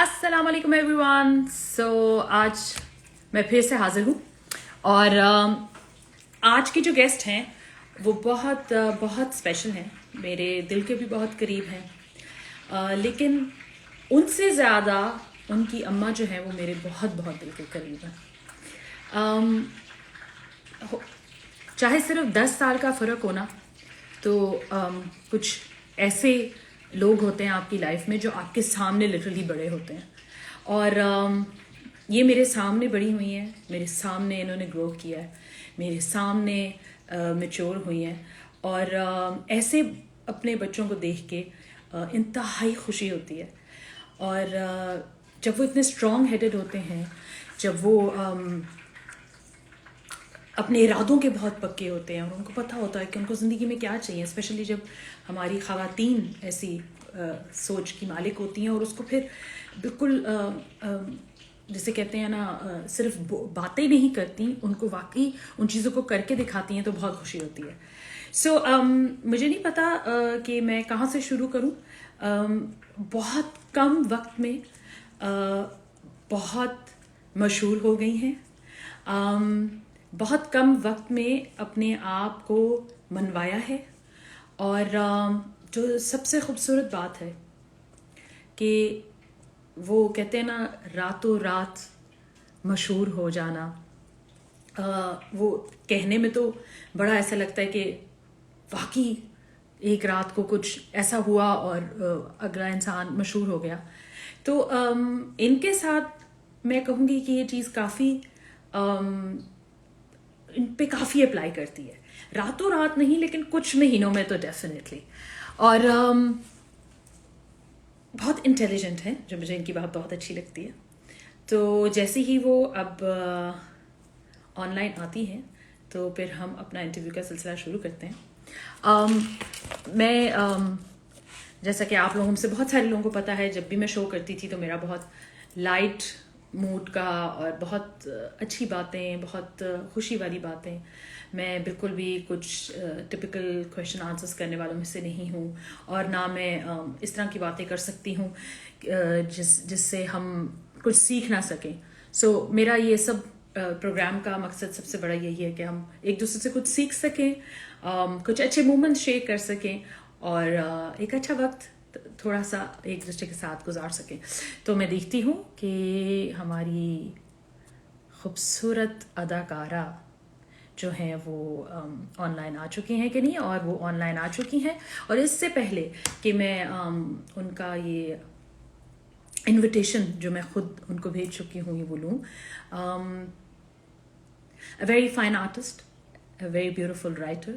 अस्सलाम वालेकुम एवरीवन। सो आज मैं फिर से हाजिर हूँ और आज के जो गेस्ट हैं वो बहुत स्पेशल हैं, मेरे दिल के भी बहुत करीब हैं। लेकिन उनसे ज़्यादा उनकी अम्मा जो है वो मेरे बहुत बहुत दिल के करीब हैं। चाहे सिर्फ 10 साल का फ़र्क होना, तो कुछ ऐसे लोग होते हैं आपकी लाइफ में जो आपके सामने लिटरली बड़े होते हैं। और ये मेरे सामने बड़ी हुई हैं, मेरे सामने इन्होंने ग्रो किया है, मेरे सामने मैच्योर हुई हैं। और ऐसे अपने बच्चों को देख के इंतहाई खुशी होती है। और जब वो इतने स्ट्रॉन्ग हेडेड होते हैं, जब वो अपने इरादों के बहुत पक्के होते हैं और उनको पता होता है कि उनको ज़िंदगी में क्या चाहिए, स्पेशली जब हमारी ख़वातीन ऐसी सोच की मालिक होती हैं और उसको फिर बिल्कुल जिसे कहते हैं ना, सिर्फ बातें नहीं करती, उनको वाकई उन चीज़ों को करके दिखाती हैं, तो बहुत खुशी होती है। सो मुझे नहीं पता कि मैं कहाँ से शुरू करूँ। बहुत कम वक्त में बहुत मशहूर हो गई हैं, बहुत कम वक्त में अपने आप को मनवाया है। और जो सबसे खूबसूरत बात है कि वो कहते हैं ना, रातों रात मशहूर हो जाना। वो कहने में तो बड़ा ऐसा लगता है कि वाकई एक रात को कुछ ऐसा हुआ और अगला इंसान मशहूर हो गया। तो इनके साथ मैं कहूँगी कि ये चीज़ काफ़ी इन पे काफ़ी अप्लाई करती है। रातों रात नहीं, लेकिन कुछ महीनों में तो डेफिनेटली। और बहुत इंटेलिजेंट हैं, जो मुझे इनकी बात बहुत अच्छी लगती है। तो जैसे ही वो अब ऑनलाइन आती हैं, तो फिर हम अपना इंटरव्यू का सिलसिला शुरू करते हैं। मैं जैसा कि आप लोगों में से बहुत सारे लोगों को पता है, जब भी मैं शो करती थी तो मेरा बहुत लाइट मूड का और बहुत अच्छी बातें, बहुत खुशी वाली बातें। मैं बिल्कुल भी कुछ टिपिकल क्वेश्चन आंसर्स करने वालों में से नहीं हूँ, और ना मैं इस तरह की बातें कर सकती हूँ जिससे हम कुछ सीख ना सकें। सो मेरा ये सब प्रोग्राम का मकसद सबसे बड़ा यही है कि हम एक दूसरे से कुछ सीख सकें, कुछ अच्छे मोमेंट्स शेयर कर सकें और एक अच्छा वक्त थोड़ा सा एक दूसरे के साथ गुजार सकें। तो मैं देखती हूँ कि हमारी खूबसूरत अदाकारा जो हैं वो ऑनलाइन आ चुकी हैं कि नहीं, और वो ऑनलाइन आ चुकी हैं। और इससे पहले कि मैं उनका ये इनविटेशन जो मैं खुद उनको भेज चुकी हूँ ये बोलूँ, a very fine artist, a very beautiful writer,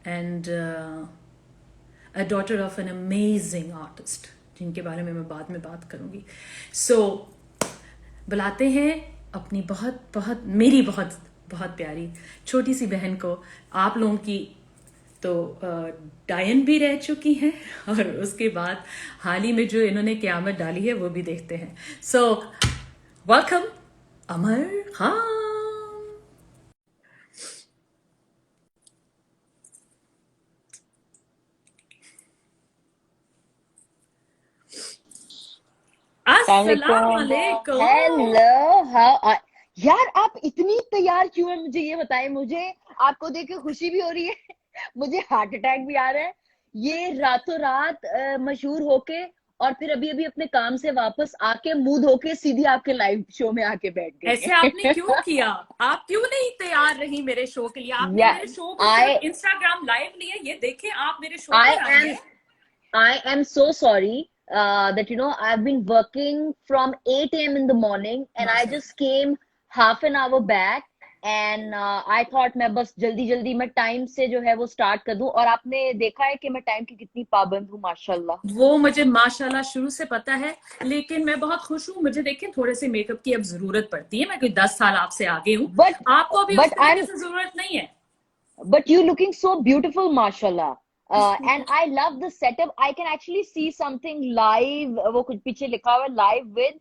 and a daughter of an amazing artist, जिनके बारे में मैं बाद में बात करूँगी। So बुलाते हैं अपनी मेरी बहुत बहुत प्यारी छोटी सी बहन को। आप लोगों की तो डायन भी रह चुकी हैं, और उसके बाद हाल ही में जो इन्होंने क़यामत डाली है वो भी देखते हैं। सो वेलकम अमर खान। अस्सलाम वालेकुम। हेलो हाउ यार, आप इतनी तैयार क्यों है? मुझे ये बताएं। मुझे आपको देख के खुशी भी हो रही है मुझे हार्ट अटैक भी आ रहा है। ये रातों रात मशहूर होके और फिर अभी अभी अपने काम से वापस आके मुंह धो के सीधी आपके लाइव शो में आके बैठ गई ऐसे आपने है क्यों किया? आप क्यों नहीं तैयार रही मेरे शो के लिए? आपने या मेरे शो को आई सिर्फ इंस्टाग्राम लाइव लिया, ये देखें आप मेरे शो आई पर आई एम हैं। I am so sorry that I've been working from 8 a.m. in the morning and I माशाल्लाह। just came half an hour back and I thought मैं बस जल्दी जल्दी मैं टाइम से जो है वो स्टार्ट कर दूं। और आपने देखा है कि मैं टाइम की कितनी पाबंद हूँ, माशाल्लाह। वो मुझे माशाल्लाह शुरू से पता है, लेकिन मैं बहुत खुश हूँ। मुझे देखें, थोड़े से मेकअप की अब जरूरत पड़ती है, मैं कोई 10 साल आपसे आगे हूँ। but आपको अभी उस but तरीके I'm से जरूरत नहीं है। but you looking so beautiful, mashallah. And I love the setup. I can actually see something live. वो कुछ पीछे लिखा हुआ है, live with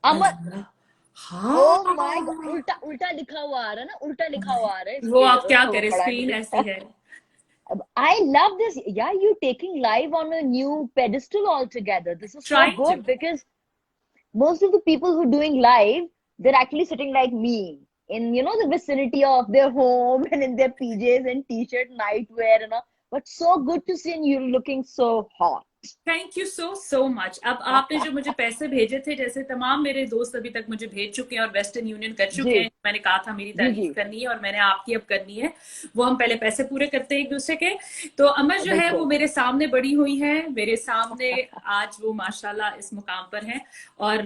Amar. Allah. Oh my हाँ, गॉड, उल्टा उल्टा लिखा हुआ आ रहा है ना, उल्टा लिखा हुआ आ रहा है वो इसलिए आप क्या वो करें, पढ़ा नहीं स्क्रीन ऐसी दिखा है। I love this. Yeah, you taking live on a new pedestal altogether. This is so Trying to. good because most of the people who are doing live, they're actually sitting like me in, the vicinity of their home and in their PJs and t-shirt, nightwear and all. But so good to see you looking so hot. Thank you so so much. अब आपने जो मुझे पैसे भेजे थे, जैसे तमाम मेरे दोस्त अभी तक मुझे भेज चुके हैं और वेस्टर्न यूनियन कर चुके जी हैं, मैंने कहा था मेरी जी तारीफ जी करनी है और मैंने आपकी अब करनी है, वो हम पहले पैसे पूरे करते हैं एक दूसरे के। तो अमर जो है वो बिल्कुल। मेरे सामने बड़ी हुई है, मेरे सामने आज वो माशाल्लाह इस मुकाम पर है। और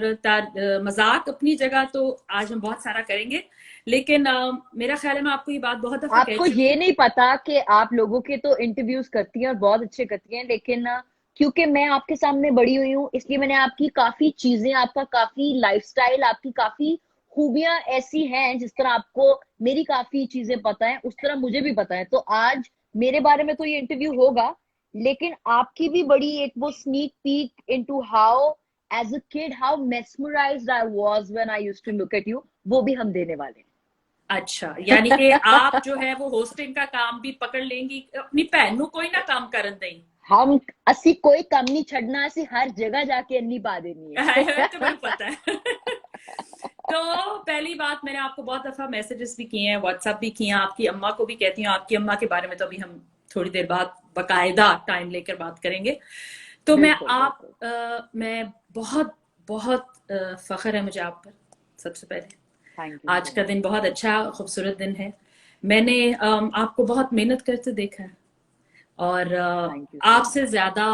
मजाक अपनी जगह तो आज हम बहुत सारा करेंगे, लेकिन मेरा ख्याल है मैं आपको ये बात बहुत दफा कह आपको चुकी ये नहीं पता कि आप लोगों के तो इंटरव्यूज करती हैं और बहुत अच्छे करती हैं, लेकिन क्योंकि मैं आपके सामने बड़ी हुई हूँ, इसलिए मैंने आपकी काफी चीजें, आपका काफी लाइफस्टाइल, आपकी काफी खूबियां ऐसी हैं, जिस तरह आपको मेरी काफी चीजें पता है, उस तरह मुझे भी पता है। तो आज मेरे बारे में तो ये इंटरव्यू होगा, लेकिन आपकी भी बड़ी एक वो sneak peek into how as a kid how mesmerised I was when I used to look at you, वो भी हम देने वाले अच्छा, यानी कि आप जो है वो होस्टिंग का काम भी पकड़ लेंगी, अपनी भैन ਨੂੰ कोई ना काम करन दें। हम असी कोई कम नहीं छड़ना, असी हर जगह जाके अन्नी पा देनी है। तो मैंने पता है। तो पहली बात, मैंने आपको बहुत दफा मैसेजेस भी किए हैं, व्हाट्सएप भी किए हैं, आपकी अम्मा को भी कहती हूँ, आपकी अम्मा के बारे में तो अभी हम थोड़ी देर बाद बकायदा टाइम लेकर बात करेंगे। तो बिल्कुल बिल्कुल। मैं बहुत बहुत फख्र है मुझे आप पर। सबसे पहले थैंक यू आज सो का मच। दिन बहुत अच्छा खूबसूरत दिन है। मैंने आपको बहुत मेहनत करते देखा है, और थैंक यू सो आपसे मच। ज्यादा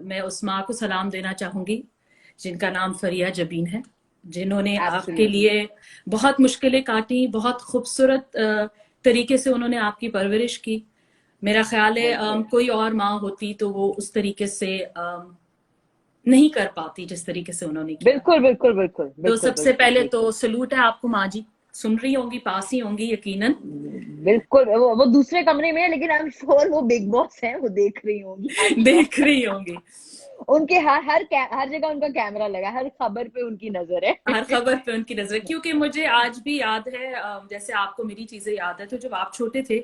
मैं उस माँ को सलाम देना चाहूंगी जिनका नाम फरिया जबीन है, जिन्होंने आपके एब्सोल्युटली। लिए बहुत मुश्किलें काटी, बहुत खूबसूरत तरीके से उन्होंने आपकी परवरिश की। मेरा ख्याल है बिल्कुल कोई और माँ होती तो वो उस तरीके से नहीं कर पाती जिस तरीके से उन्होंने किया। बिल्कुल बिल्कुल बिल्कुल तो बिल्कुल सबसे बिल्कुल पहले तो बिल्कुल सलूट है आपको माँ जी, सुन रही होंगी, पास ही होंगी यकीनन। बिल्कुल। वो दूसरे कमरे में है, लेकिन आई एम श्योर वो बिग बॉस है, वो देख रही होंगी, आई एम देख श्योर। रही होंगी। उनके हर जगह उनका कैमरा लगा, हर खबर पे उनकी नजर हर है। खबर पे उनकी नजर, क्योंकि मुझे आज भी याद है, जैसे आपको मेरी चीजें याद है, तो जब आप छोटे थे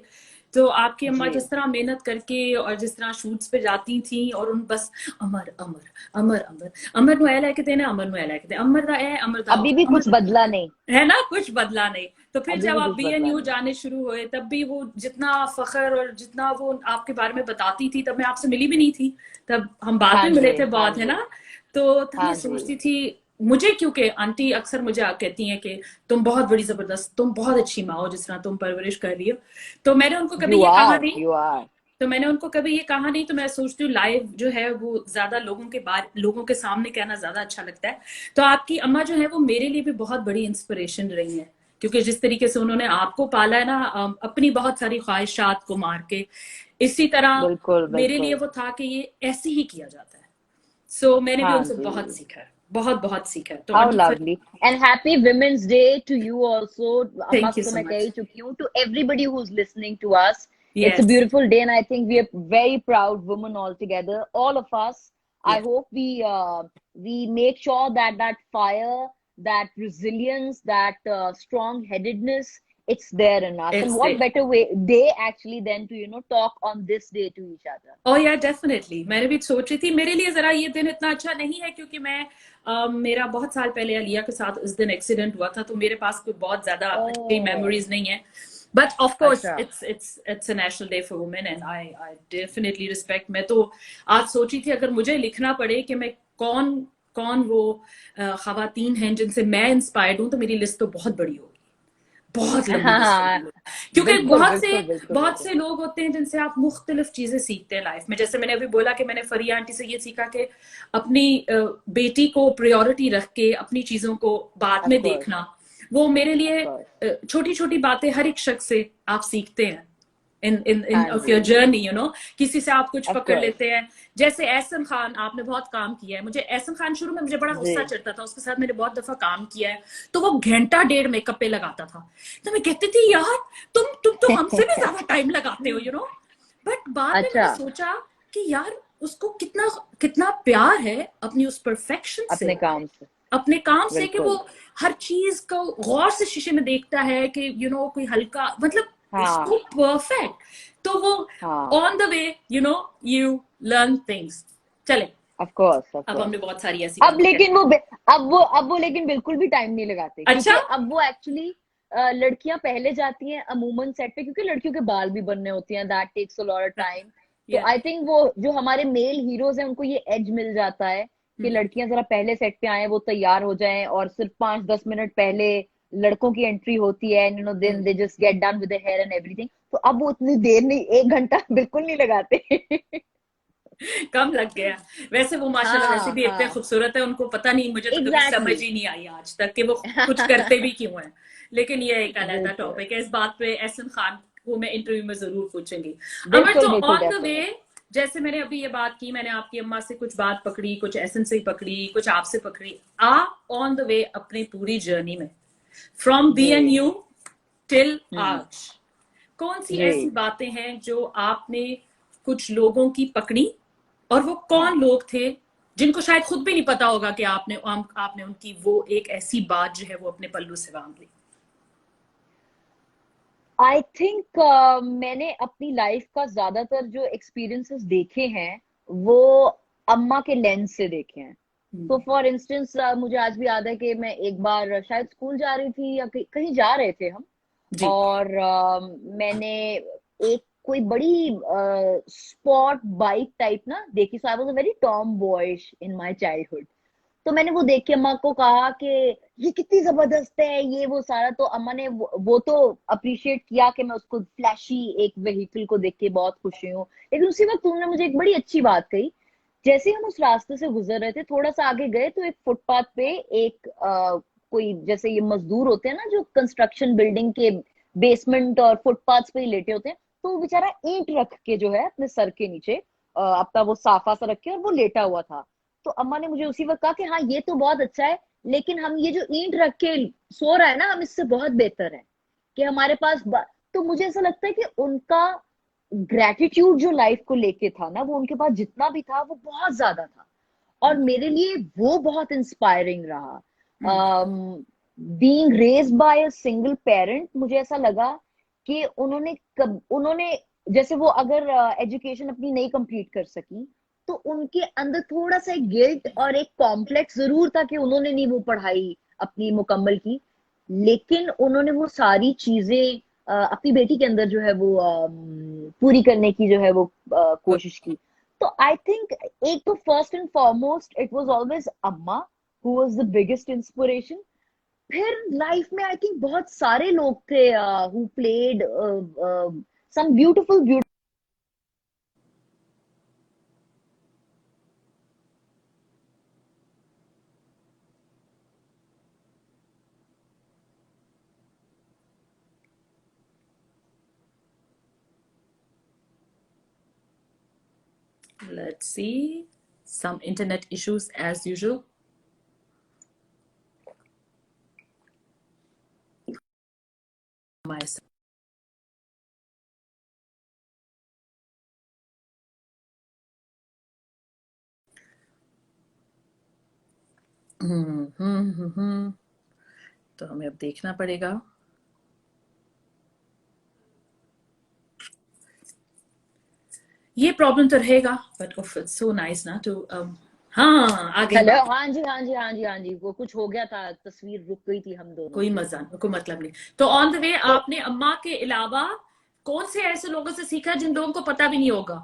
तो आपकी अम्मा जी। जिस तरह मेहनत करके और जिस तरह शूट्स पे जाती थी और उन बस अमर अमर अमर अमर अमर नु ए लेके देना, अमर नु ए लेके दे, अमर दा ए अमर दा अभी भी अमर कुछ बदला नहीं। है ना, कुछ बदला नहीं। तो फिर अभी जब भी आप कुछ बदला बीएनयू नहीं। जाने शुरू हुए, तब भी वो जितना फखर और जितना वो आपके बारे में बताती थी, तब मैं आपसे मिली भी नहीं थी, तब हम बाद हाँ में जी मिले थे हाँ बहुत, है जी ना। तो तब मैं हाँ जी। सोचती थी, मुझे क्योंकि आंटी अक्सर मुझे कहती हैं कि तुम बहुत बड़ी जबरदस्त, तुम बहुत अच्छी माँ हो जिस तरह तुम परवरिश कर रही हो। तो मैंने उनको कभी यू ये कहा आर नहीं, यू आर। तो मैं सोचती हूँ लाइव जो है वो ज्यादा लोगों के सामने कहना ज्यादा अच्छा लगता है। तो आपकी अम्मा जो है वो मेरे लिए भी बहुत बड़ी इंस्पिरेशन रही है, क्योंकि जिस तरीके से उन्होंने आपको पाला है ना, अपनी बहुत सारी ख्वाहिशात को मार के, इसी तरह बिल्कुल मेरे लिए बिल्कुल। वो था कि ये ऐसे ही किया जाता है। सो मैंने भी हाँ उनसे जी। बहुत सीखा है, बहुत बहुत सीखा है। तो How आंटी फिर lovely. And happy Women's Day to you also. अम्मा थैंक को यू तो सो मैं कह मच। ही चुकी हूँ. To everybody who's listening to us. It's a yes beautiful day and I think we are very proud women all together. All of us. I yes hope we make sure that that fire, that resilience, that strong-headedness, it's there in us. And it's what better day actually than to, talk on this day to each other. और यार definitely मैंने भी सोच रही थी, मेरे लिए जरा ये दिन इतना अच्छा नहीं है, क्योंकि मेरा बहुत साल पहले अलिया के साथ इस दिन एक्सीडेंट हुआ था, तो मेरे पास कोई बहुत ज्यादा अच्छी Oh, मेमोरीज नहीं है। बट ऑफ कोर्स अच्छा। It's a national day for women and I definitely respect. मैं तो आज सोची थी अगर मुझे लिखना पड़े कि मैं कौन कौन वो खवातीन हैं जिनसे मैं इंस्पायर्ड हूं, तो मेरी लिस्ट तो बहुत बड़ी होगी, बहुत लंबी लिस्ट हाँ, होगी। क्योंकि बिल्कुल बिल्कुल बिल्कुल बहुत बिल्कुल। से लोग होते हैं जिनसे आप मुख्तलिफ चीजें सीखते हैं लाइफ में। जैसे मैंने अभी बोला कि मैंने फरिया आंटी से ये सीखा कि अपनी बेटी को प्रायोरिटी रख के अपनी चीजों को बाद Of में course, देखना, वो मेरे of लिए course. छोटी छोटी बातें हर एक शख्स से आप सीखते हैं इन हाँ ऑफ जी। योर जर्नी, किसी से आप कुछ Of पकड़ course. लेते हैं। जैसे एहसन खान, आपने बहुत काम किया है, मुझे एहसन खान शुरू में मुझे बड़ा जी। गुस्सा चढ़ता था, उसके साथ मैंने बहुत दफा काम किया है। तो वो घंटा डेढ़ मेकअप पे लगाता था, तो मैं कहती थी यार तुम तो हमसे भी ज्यादा टाइम लगाते हो। बट बाद में मैंने अच्छा। सोचा कि यार उसको कितना कितना प्यार है अपनी उस परफेक्शन से, अपने काम से। अपने काम से, कि वो बिल्कुल। हर चीज को गौर से शीशे में देखता है कि कोई हल्का, मतलब हाँ सो परफेक्ट। तो वो हाँ, on the way you learn things. चले, ऑफ कोर्स ऑफ अब कोर्स। हमने बहुत सारी ऐसी अब बातें कर लेकिन ली। अब वो लेकिन बिल्कुल भी टाइम नहीं लगाते, अच्छा। क्योंकि अब वो एक्चुअली लड़कियां पहले जाती हैं अमूमन सेट पे, क्योंकि लड़कियों के बाल भी बनने होते हैं, that takes a lot of time. तो या आई थिंक वो जो हमारे मेल हीरोज हैं उनको ये एज मिल जाता है कि लड़कियां जरा पहले सेट पे आए, वो तैयार हो जाएं, और सिर्फ 5-10 मिनट पहले लड़कों की एंट्री होती है, and then they just get done with the hair and everything. तो अब वो उतनी देर नहीं, 1 घंटा बिल्कुल नहीं लगाते। कम लग गया। वैसे वो माशाल्लाह वैसे हाँ भी इतने हाँ, खूबसूरत है, उनको पता नहीं, मुझे तो कभी समझ एग्जैक्टली। ही नहीं आई आज तक कि वो कुछ करते भी क्यों हैं। लेकिन ये एक अलग बिल्कुल टॉपिक है, इस बात पे एहसन खान को मैं इंटरव्यू में जरूर पूछूंगी। अमर, बिल्कुल तो बिल्कुल, ऑन द वे, डेफिनेट। जैसे मैंने अभी ये बात की, मैंने आपकी अम्मा से कुछ बात पकड़ी, कुछ एहसन से पकड़ी, कुछ आपसे पकड़ी। आप ऑन द वे अपनी पूरी जर्नी में, from B N G U till hmm, आज, कौन सी जी ऐसी बातें हैं जो आपने कुछ लोगों की पकड़ी, और वो कौन लोग थे जिनको शायद खुद भी नहीं पता होगा कि आपने उनकी वो एक ऐसी बात जो है वो अपने पल्लू से बांध ली। आई थिंक मैंने अपनी लाइफ का ज्यादातर जो एक्सपीरियंसेस देखे हैं वो अम्मा के लेंस से देखे हैं। तो फॉर इंस्टेंस मुझे आज भी याद है कि मैं एक बार शायद स्कूल जा रही थी, या कहीं जा रहे थे हम, जी। और मैंने एक कोई बड़ी स्पॉट बाइक टाइप ना देखी। So I was a very tomboyish in my childhood. तो मैंने वो देख के अम्मा को कहा कि ये कितनी जबरदस्त है, ये वो सारा। तो अम्मा ने वो तो अप्रिशिएट किया कि मैं उसको फ्लैशी एक व्हीकल को देख के बहुत खुश हुई हूँ। लेकिन उसी वक्त उन्होंने मुझे एक बड़ी अच्छी बात कही। जैसे ही हम उस रास्ते से गुजर रहे थे, थोड़ा सा आगे गए तो एक फुटपाथ पे एक कोई, जैसे ये मजदूर होते हैं ना जो कंस्ट्रक्शन बिल्डिंग के बेसमेंट और फुटपाथ पे ही लेटे होते हैं, तो वो बेचारा ईंट रख के जो है अपने सर के नीचे अपना वो साफा सा रख के, और वो लेटा हुआ था। तो अम्मा ने मुझे उसी वक्त कहा कि हाँ ये तो बहुत अच्छा है, लेकिन हम ये जो ईंट रख के सो रहा है ना, हम इससे बहुत बेहतर है कि हमारे पास तो मुझे ऐसा लगता है कि उनका ग्रेटिट्यूड जो लाइफ को लेके था ना, वो उनके पास जितना भी था वो बहुत ज्यादा था, और मेरे लिए वो बहुत इंस्पायरिंग रहा। Being raised bye a single parent, मुझे ऐसा लगा कि उन्होंने जैसे वो अगर एजुकेशन अपनी नहीं कंप्लीट कर सकी, तो उनके अंदर थोड़ा सा एक गिल्ट और एक कॉम्प्लेक्स जरूर था कि उन्होंने नहीं वो पढ़ाई अपनी मुकम्मल की। लेकिन उन्होंने वो सारी चीजें अपनी बेटी के अंदर जो है वो पूरी करने की जो है वो कोशिश की। तो आई थिंक एक तो first and foremost it was always Amma who was the biggest inspiration. फिर लाइफ में आई थिंक बहुत सारे लोग थे who played some beautiful. Let's see, some internet issues as usual. My तो हमें अब देखना पड़ेगा। ये प्रॉब्लम तो रहेगा, बट इट्स सो नाइस ना टू हाँ, आ गई हेलो, बात। हाँ जी हाँ जी हाँ जी हाँ जी, वो कुछ हो गया था, तस्वीर रुक गई थी हम दोनों कोई की। मजा, कोई मतलब नहीं। तो ऑन द वे, तो आपने अम्मा के अलावा कौन से ऐसे लोगों से सीखा जिन लोगों को पता भी नहीं होगा?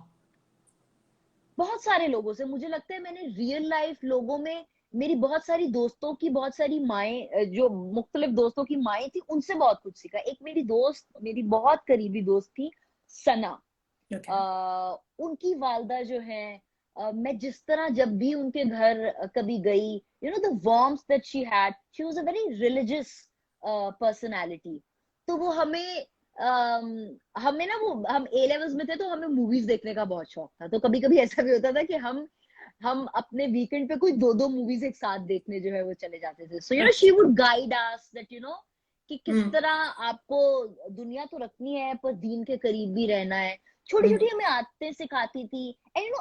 बहुत सारे लोगों से, मुझे लगता है मैंने रियल लाइफ लोगों में, मेरी बहुत सारी दोस्तों की बहुत सारी माएँ जो मुख्तलिफ दोस्तों की माएँ थी, उनसे बहुत कुछ सीखा। एक मेरी दोस्त, मेरी बहुत करीबी दोस्त थी, सना। ओके। उनकी वालदा जो है, मैं जिस तरह जब भी उनके घर कभी गई, the warmth that she was a very religious personality. तो वो हमें ना, वो हम ए लेवल्स में थे तो हमें मूवीज देखने का बहुत शौक था। तो कभी कभी ऐसा भी होता था कि हम अपने वीकेंड पे कोई दो दो मूवीज एक साथ देखने जो है वो चले जाते थे। सो शी अच्छा। वुड गाइड अस दैट कि किस हम्म। तरह आपको दुनिया तो रखनी है पर दीन के करीब भी रहना है। छोटी हम्म। छोटी हमें आदतें सिखाती थी, and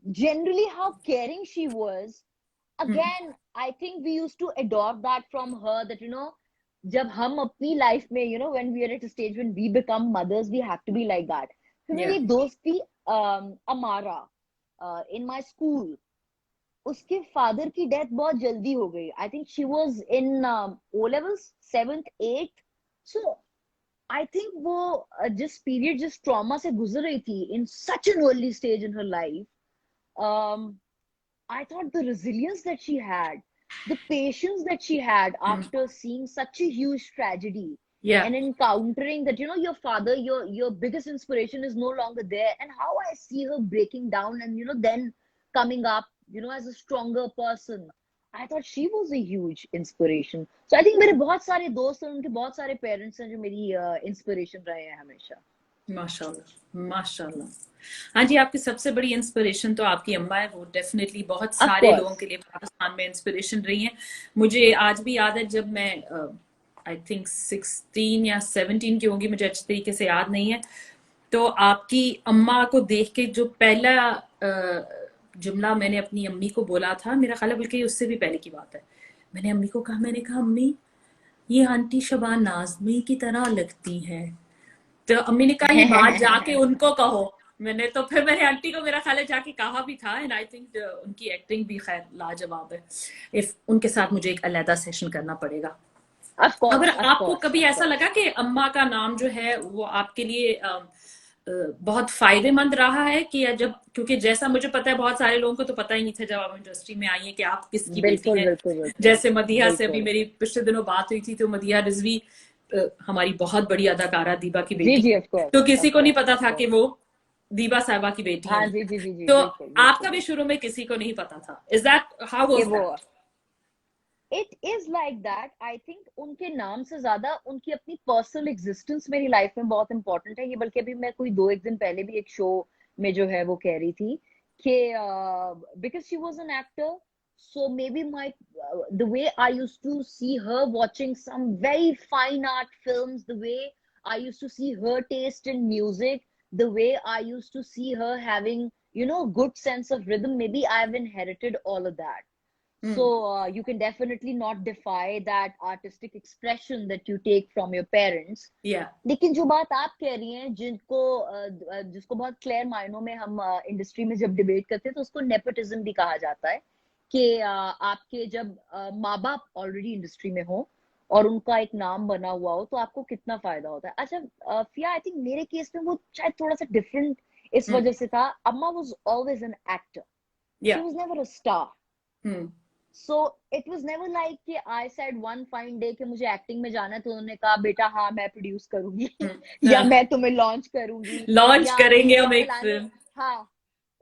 generally how caring she was. Hmm. Again, I think we used to adopt that from her, that जब हम अपनी लाइफ में when we are at a stage when we become mothers, we have to be like that. फिर मेरी Yeah. एक दोस्त थी अमारा, in my school. उसके फादर की डेथ बहुत जल्दी हो गई. I think she was in O levels, 7th 8th. So I think वो जिस पीरियड, जिस ट्रॉमा से गुजर रही थी in such an early stage in her life, I thought the resilience that she had, the patience that she had Mm. after seeing such a huge tragedy Yeah. and encountering that, your father, your biggest inspiration is no longer there, and how I see her breaking down and then coming up, as a stronger person. I thought she was a huge inspiration. So I think मेरे बहुत सारे दोस्त हैं, उनके बहुत सारे parents हैं जो मेरी इंस्पिरेशन रहे हैं हमेशा. माशाल्लाह, माशाल्लाह. हाँ जी, आपकी सबसे बड़ी इंस्पिरेशन तो आपकी अम्मा है. वो डेफिनेटली बहुत Of सारे लोगों course. के लिए पाकिस्तान में इंस्पिरेशन रही हैं. मुझे आज भी याद है जब मैं आई थिंक 16 या 17 की होंगी, मुझे अच्छी तरीके से याद नहीं है. तो आपकी अम्मा को देख के जो पहला जुमला मैंने अपनी अम्मी को बोला था, मेरा ख्याल है बल्कि उससे भी पहले की बात है, मैंने अम्मी को कहा, मैंने कहा अम्मी ये आंटी शबान आजमी की तरह लगती है. तो अम्मी ने कहा ये बात जाके उनको कहो. मैंने आंटी को मेरा ख्याल है जाके कहा भी था. एंड आई थिंक उनकी एक्टिंग भी खैर लाजवाब है. इफ उनके साथ मुझे एक अलहदा सेशन करना पड़ेगा. Of अगर course, of आपको course, कभी of ऐसा लगा course. कि अम्मा का नाम जो है वो आपके लिए बहुत फायदेमंद रहा है कि जब, क्योंकि जैसा मुझे पता है बहुत सारे लोगों को तो पता ही नहीं था जब आप इंडस्ट्री में आई है कि आप किसकी बेटी बिल्कुल हैं. बिल्कुल बिल्कुल जैसे मदीहा से अभी बिल्कुल. मेरी पिछले दिनों बात हुई थी, तो मदीहा रिजवी हमारी बहुत बड़ी अदाकारा दीबा की जी बेटी, जी, ऑफ कोर्स, तो ऑफ किसी को नहीं कोर्स, पता ऑफ था कि कोर्स. वो दीबा साहिबा की बेटी हाँ हैं. जी जी जी जी, तो बिल्कुल बिल्कुल आपका भी बिल्कुल. शुरू में किसी को नहीं पता था. इज दैट हाउ कि वाज वो, that? It is like that. I think उनके नाम से ज्यादा उनकी अपनी पर्सनल एग्जिस्टेंस मेरी लाइफ में बहुत इंपॉर्टेंट है. ये बल्कि अभी मैं कोई 2 एक दिन पहले भी एक शो में जो है वो कह रही थी कि because she was an actor, so maybe the way I used to see her watching some very fine art films, the way I used to see her taste in music, the way I used to see her having good sense of rhythm, maybe I've inherited all of that. So you can definitely not defy that artistic expression that you take from your parents. या. लेकिन जो बात आप कह रही हैं, जिसको बहुत क्लियर मायनों में हम इंडस्ट्री में जब डिबेट करते हैं तो उसको नेपोटिज्म भी कहा जाता है कि आपके जब माँ बाप ऑलरेडी इंडस्ट्री में हो और उनका एक नाम बना हुआ हो तो आपको कितना फायदा होता है. अच्छा फिया, आई थिंक मेरे केस में वो शायद थोड़ा सा डिफरेंट इस वजह से था. Amma was always an actor, she या. Was never a star. So it was never like कि I said one fine day कि मुझे एक्टिंग में जाना है तो उन्होंने कहा बेटा हाँ मैं प्रोड्यूस करूंगी या मैं तुम्हें लॉन्च करूंगी लॉन्च या करेंगे मुझे हम एक फलाने. फिल्म. हाँ,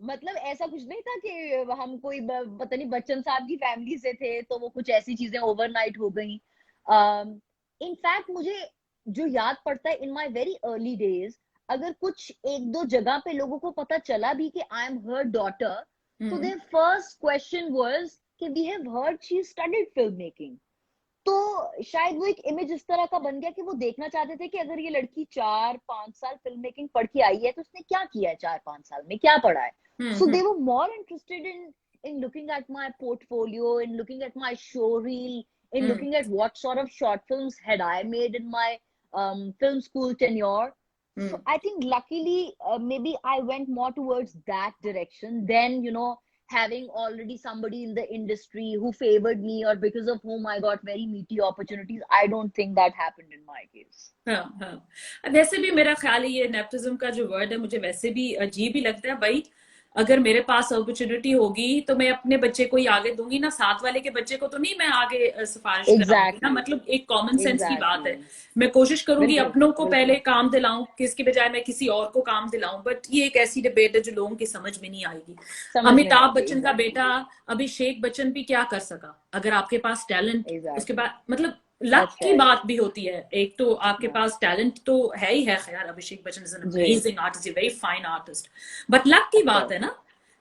मतलब ऐसा कुछ नहीं था कि हम कोई पता नहीं बच्चन साहब की फैमिली से थे तो वो कुछ ऐसी चीजें ओवरनाइट हो गई. इनफैक्ट मुझे जो याद पड़ता है in my very early days, अगर कुछ एक दो जगह पे लोगों को पता चला भी कि आई एम हर डॉटर, तो देयर फर्स्ट क्वेश्चन वाज कि we have heard she studied film making. तो शायद वो एक इमेज इस तरह का बन गया कि वो देखना चाहते थे कि अगर ये लड़की 4-5 साल फिल्म मेकिंग पढ़ के आई है तो उसने क्या किया है 4-5 साल में, क्या पढ़ा है. So they were more interested in looking at my portfolio, in looking at my show reel, in looking at what sort of short films had I made in my film school tenure. So I think luckily maybe I went more towards that direction than having already somebody in the industry who favored me or because of whom I got very meaty opportunities. I don't think that happened in my case. हाँ हाँ. वैसे भी मेरा ख्याल है ये nepotism का जो वर्ड है मुझे वैसे भी अजीब ही लगता है. भाई अगर मेरे पास अपॉर्चुनिटी होगी तो मैं अपने बच्चे को ही आगे दूंगी ना, साथ वाले के बच्चे को तो नहीं मैं आगे सिफारिश कराऊंगी ना. Exactly. मतलब एक कॉमन सेंस की बात है. Exactly. मैं कोशिश करूंगी बिल्कुल अपनों को पहले बिल्कुल. काम दिलाऊं किसके बजाय मैं किसी और को काम दिलाऊं. बट ये एक ऐसी डिबेट है जो लोगों की समझ में नहीं आएगी. समझ में नहीं अमिताभ आती. बच्चन का Exactly. बेटा अभिषेक बच्चन भी क्या कर सका. अगर आपके पास टैलेंट, उसके Exactly. बाद मतलब लक That's की right. बात भी होती है. एक तो आपके हाँ पास टैलेंट तो है ही है, खैर अभिषेक बच्चन इज एन जी, amazing artist, very fine artist, but luck की of बात course. है ना.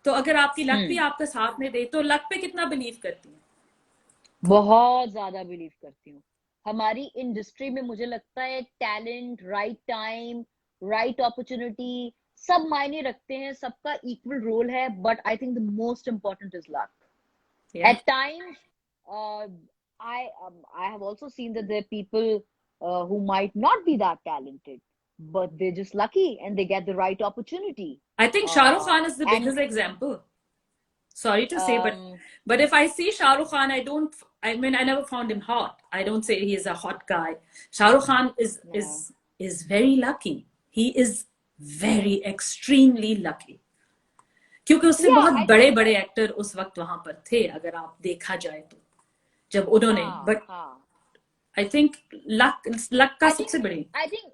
तो अगर आपकी लक भी हम्म, आपका साथ में दे तो लक पे कितना बिलीव करती है? बहुत ज्यादा बिलीव करती हूँ. हमारी इंडस्ट्री में मुझे लगता है talent, right time, right opportunity सब मायने रखते हैं. सबका इक्वल रोल है, but I think the most important is luck. या. At times, uh, I have also seen that there are people who might not be that talented, but they're just lucky and they get the right opportunity. I think Shah Rukh Khan is the And biggest example. Sorry to say, but um, if I see Shah Rukh Khan, I mean, I never found him hot. I don't say he is a hot guy. Shah Rukh Khan yeah, is very lucky. He is very extremely lucky. क्योंकि उससे yeah, बहुत I बड़े think बड़े actor उस वक्त वहां पर थे, अगर आप देखा जाए तो, जब उन्होंने, बट हाँ. आई थिंक लक का I think सबसे बड़ी. I think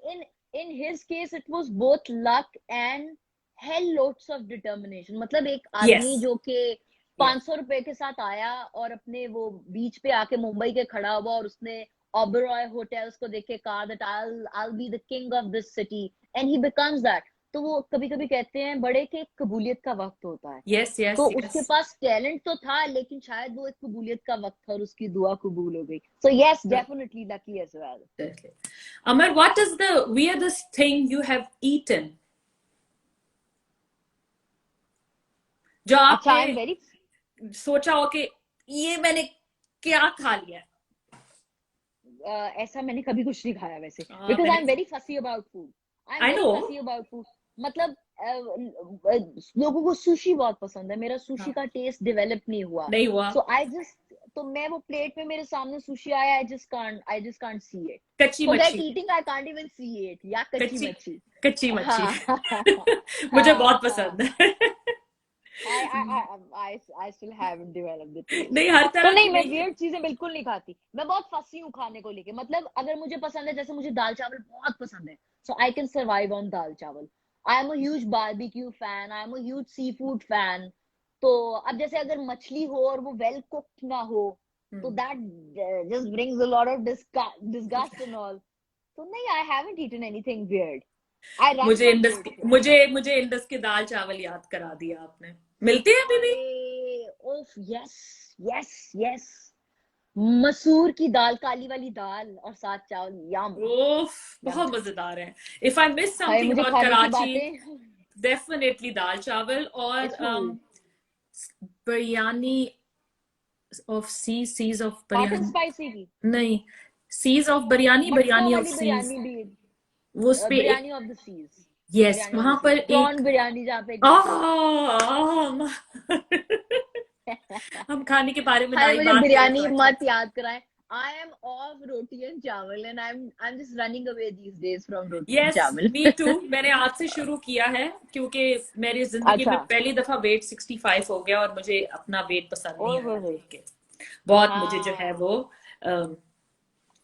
in his case it was both luck and hell loads of determination. मतलब एक यस, आदमी जो कि यस. 500 रुपए के साथ आया और अपने वो बीच पे आके मुंबई के खड़ा हुआ और उसने ओबरॉय होटल्स को देख के कहा that I'll be the king of this city and he becomes that. तो वो कभी कभी कहते हैं बड़े के कबूलियत का वक्त होता है. यस, यस, तो यस. उसके पास टैलेंट तो था लेकिन शायद वो एक कबूलियत का वक्त था और उसकी दुआ कबूल हो गई. So yes, definitely lucky as well. Definitely. Amar, what is the weirdest thing you have eaten? जो अच्छा, आई एम आपने वेरी सोचा हो कि ये मैंने क्या खा लिया. ऐसा मैंने कभी कुछ नहीं खाया वैसे, बिकॉज आई मैंने, am very fussy about food. I am I very no. Fussy about food. मतलब लोगों को सुशी बहुत पसंद है, मेरा सुशी का टेस्ट डेवलप नहीं हुआ. नहीं हुआ. सो आई जस्ट, तो मैं वो प्लेट में मेरे सामने सुशी आया, I just can't see it. कच्ची फॉरगेट मच्छी. Eating, I can't even see it. या कच्ची कच्ची मच्छी. कच्ची मच्छी. हाँ. मुझे हाँ बहुत हाँ. पसंद है. I still haven't developed the taste. नहीं, हर तो तरह की नहीं, मैं नहीं. वियर्ड चीजें बिल्कुल नहीं खाती. मैं बहुत फसी हूँ खाने को लेके. मतलब अगर मुझे पसंद है, जैसे मुझे दाल चावल बहुत पसंद है, so I can survive on dal chawal. I am a huge barbecue fan, I am a huge sea food fan. तो अब जैसे अगर मछली हो और वो वेल कुक्ड ना हो, तो that just brings a lot of disgust and all. तो नहीं, I haven't eaten anything weird. I run मुझे फ्रॉम इंडस वियर्ड के थिंग्स. मुझे इंडस के दाल चावल याद करा दिया आपने. मिलते हैं अभी भी. अरे ओफ, यस यस यस. मसूर की दाल, काली वाली दाल और साथ चावल. यम ओफ, यम. बहुत मजेदार है. If I miss hi, something मुझे अबाउट खाने की कराची, बातें. डेफिनेटली दाल चावल और it's cool. Biryani of seas of hot and biryani. Spicy की. नहीं, seas of biryani, matka biryani of वाली सीज. बिरयानी भी. वो उस पे एक, biryani of the seas. Yes, biryani of the वहां सीज, पर एक, प्रॉन बिरयानी जहाँ पे एक मटका होता है. हम खाने के बारे में ना हाय, ही मुझे बात करें तो बिरयानी अच्छा. मत याद कराएं. I am off roti and chawal and I'm just running away these days from roti and yes, chawal. Me too. मैंने आज से शुरू किया है क्योंकि मेरी जिंदगी अच्छा. में पहली दफा वेट 65 हो गया और मुझे अपना वेट पसंद नहीं ओह आया हो. देख के. बहुत मुझे जो है हाँ. वो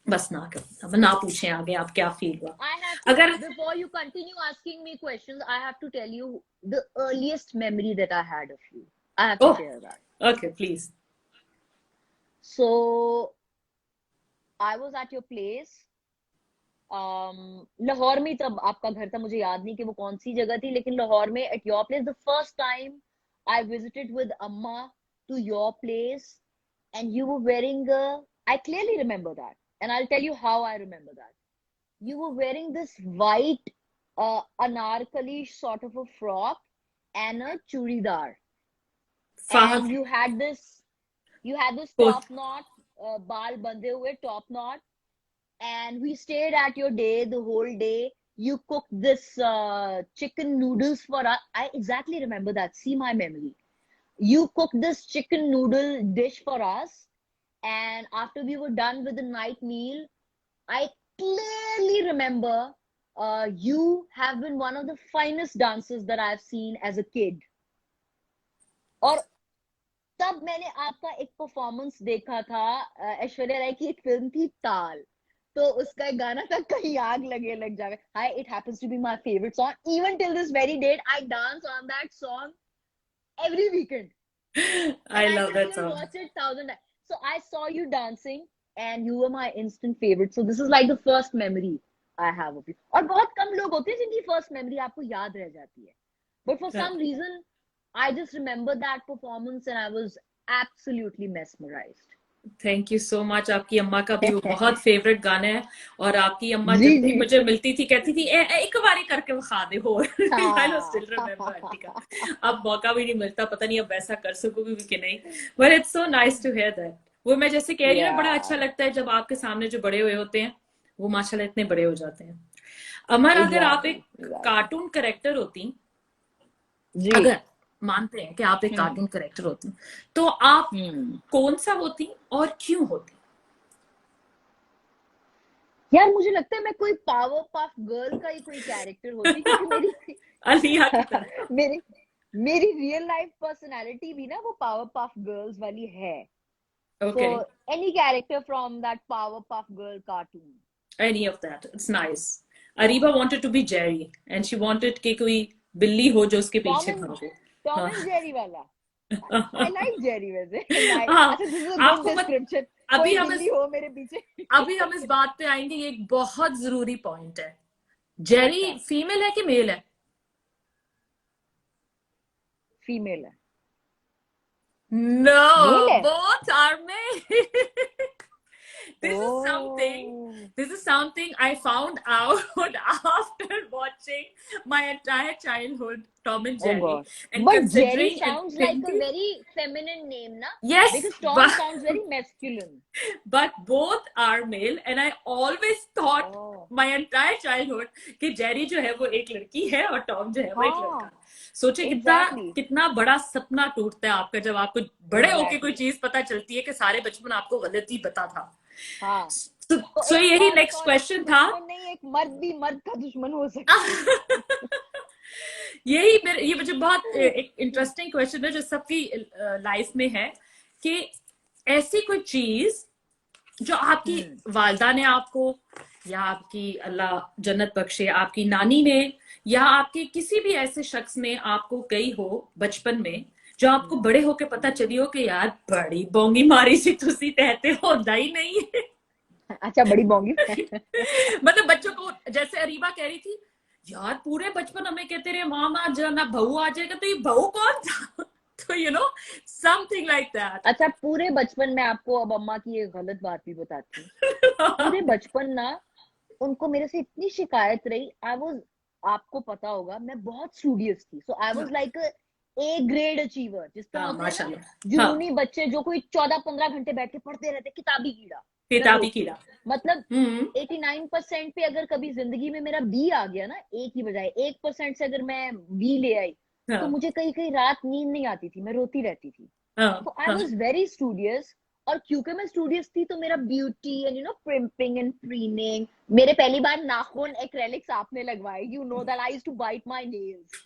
बस ना कर, अब ना पूछें आगे आप क्या फील हुआ. I have to, अगर before you continue asking me questions, I have to tell you the earliest memory that I had of you. I have to oh, share that. Okay please. So, I was at your place. Lahore में, तब आपका घर था, मुझे याद नहीं कि वो कौन सी जगह थी, लेकिन लाहौर में at your place, the first time I visited with Amma to your place, and you were wearing I clearly remember that, and I'll tell you how I remember that. You were wearing this white anarkali sort of a frock and a churidar, and Fahad you had this को. top knot, baal bande hue top knot, and we stayed at your day the whole day. You cooked this chicken noodles for us. I exactly remember that. See my memory. You cooked this chicken noodle dish for us, and after we were done with the night meal, I clearly remember you have been one of the finest dancers that I've seen as a kid. और तब मैंने आपका एक performance देखा था, ऐश्वर्या राय की एक film थी ताल, तो उसका एक गाना था कहीं आग लगे लग जावे. Hi, it happens to be my favorite song. Even till this very date, I dance on that song every weekend. I And I love can that still song. watch it 1,000 times. So I saw you dancing and you were my instant favorite. So this is like the first memory I have of you. और बहुत कम लोग होते हैं जिनकी first memory आपको याद रह जाती है. But for some reason, I just remember that performance and I was absolutely mesmerized. Thank you so much. आपकी अम्मा का भी वो बहुत फेवरेट गाना है और आपकी अम्मा जी जब भी जी. मुझे मिलती थी कहती थी एक बारी करके खा दे हो. आई नो, स्टिल रिमेम्बर हाँ. आंटी का. अब मौका भी नहीं मिलता, पता नहीं अब वैसा कर सकूंगी कि नहीं, but it's so nice to hear that. वो मैं जैसे कह रही हूँ ना, बड़ा अच्छा Yeah, लगता है जब आपके सामने जो बड़े हुए होते हैं वो माशाल्लाह इतने बड़े हो जाते हैं। अमर, अगर आप exactly, एक exactly. कार्टून करेक्टर होती, जी। अगर मानते हैं कि आप एक हम्म कार्टून करेक्टर होती, तो आप हम्म कौन सा होती और क्यों होती? यार मुझे लगता है मैं कोई पावर पफ गर्ल का ही कोई कैरेक्टर होती, क्योंकि मेरी अलिया की तरह। मेरी मेरी रियल लाइफ पर्सनालिटी भी ना वो पावर पफ गर्ल्स वाली है. So okay, any character from that power puff girl cartoon. Any of that, it's nice. Areeba wanted to be Jerry and she wanted कि कोई बिल्ली हो जो उसके टॉम पीछे एंड भागे। टॉम हाँ। एंड जेरी वाला. आई लाइक जेरी वैसे. हाँ, अच्छा, दिस इज अ गुड आपको मत, डिस्क्रिप्शन. कोई अभी हम बिल्ली इस हो मेरे पीछे. अभी हम इस बात पे आएंगे, ये एक बहुत जरूरी पॉइंट है। जेरी अच्छा, फीमेल है कि मेल है? फीमेल है. मेल No, है. both are male. This is something. Oh, This is something I found out after watching my entire childhood Tom and oh Jerry, gosh. and But Jerry considering and sounds like a thinking. very feminine name, na? Yes, Because Tom sounds very masculine. but both are male, and I always thought Oh, my entire childhood कि Jerry जो है वो एक लड़की है और Tom जो है वो एक लड़का हाँ, है। सोचे कितना exactly, कितना बड़ा सपना टूटता है आपका जब आपको बड़े होके कोई exactly. चीज पता चलती है कि सारे बचपन आपको गलत ही पता था। हाँ. तो सो एक यही औरत नेक्स्ट औरत की क्वेश्चन था। दुश्मन नहीं, एक मर्द भी मर्द का दुश्मन हो सकता है. यही मेरे, ये मुझे बहुत एक इंटरेस्टिंग क्वेश्चन है जो सबकी लाइफ में है कि ऐसी कोई चीज जो आपकी हम्म वालदा ने आपको, या आपकी अल्लाह जन्नत बख्शे आपकी नानी ने, या आपके किसी भी ऐसे शख्स ने आपको कही हो बचपन में, जो आपको हम्म बड़े होके पता हम्म. चली हो कि यार बड़ी बोंगी मारी सी तुसी तहते होता ही नहीं है। अच्छा, बड़ी बोंगी. मतलब बच्चों को, जैसे अरीबा कह रही थी, यार पूरे बचपन हमें कहते रहे मामा जाना बहू आ जाएगा, तो ये बहू कौन था? तो समथिंग लाइक दैट। अच्छा, पूरे बचपन में आपको अब अम्मा की एक गलत बात भी बताती हूँ. पूरे बचपन ना उनको मेरे से इतनी शिकायत रही. आई वॉज, आपको पता होगा मैं बहुत स्टूडियस थी. So I was like A grade achiever, जिस तरह हाँ होते हैं ना माशाल्लाह, हाँ, जुनूनी बच्चे जो कोई 14-15 घंटे बैठ के पढ़ते रहते, किताबी कीड़ा. मैं वो किताबी थी. कीड़ा। मतलब हम्म। 89% पे अगर कभी जिंदगी में मेरा बी आ गया ना, एक ही बजाय 1% से अगर मैं बी ले आई, तो हाँ मुझे कई कई रात नींद नहीं आती थी, मैं रोती रहती थी. हाँ तो आई हाँ वॉज वेरी स्टूडियस. और क्योंकि मैं स्टूडियस थी तो मेरा beauty and primping and preening. मेरे पहली बार नाखून एक्रेलिक्स आपने लगवाए. You know that I used to bite my nails.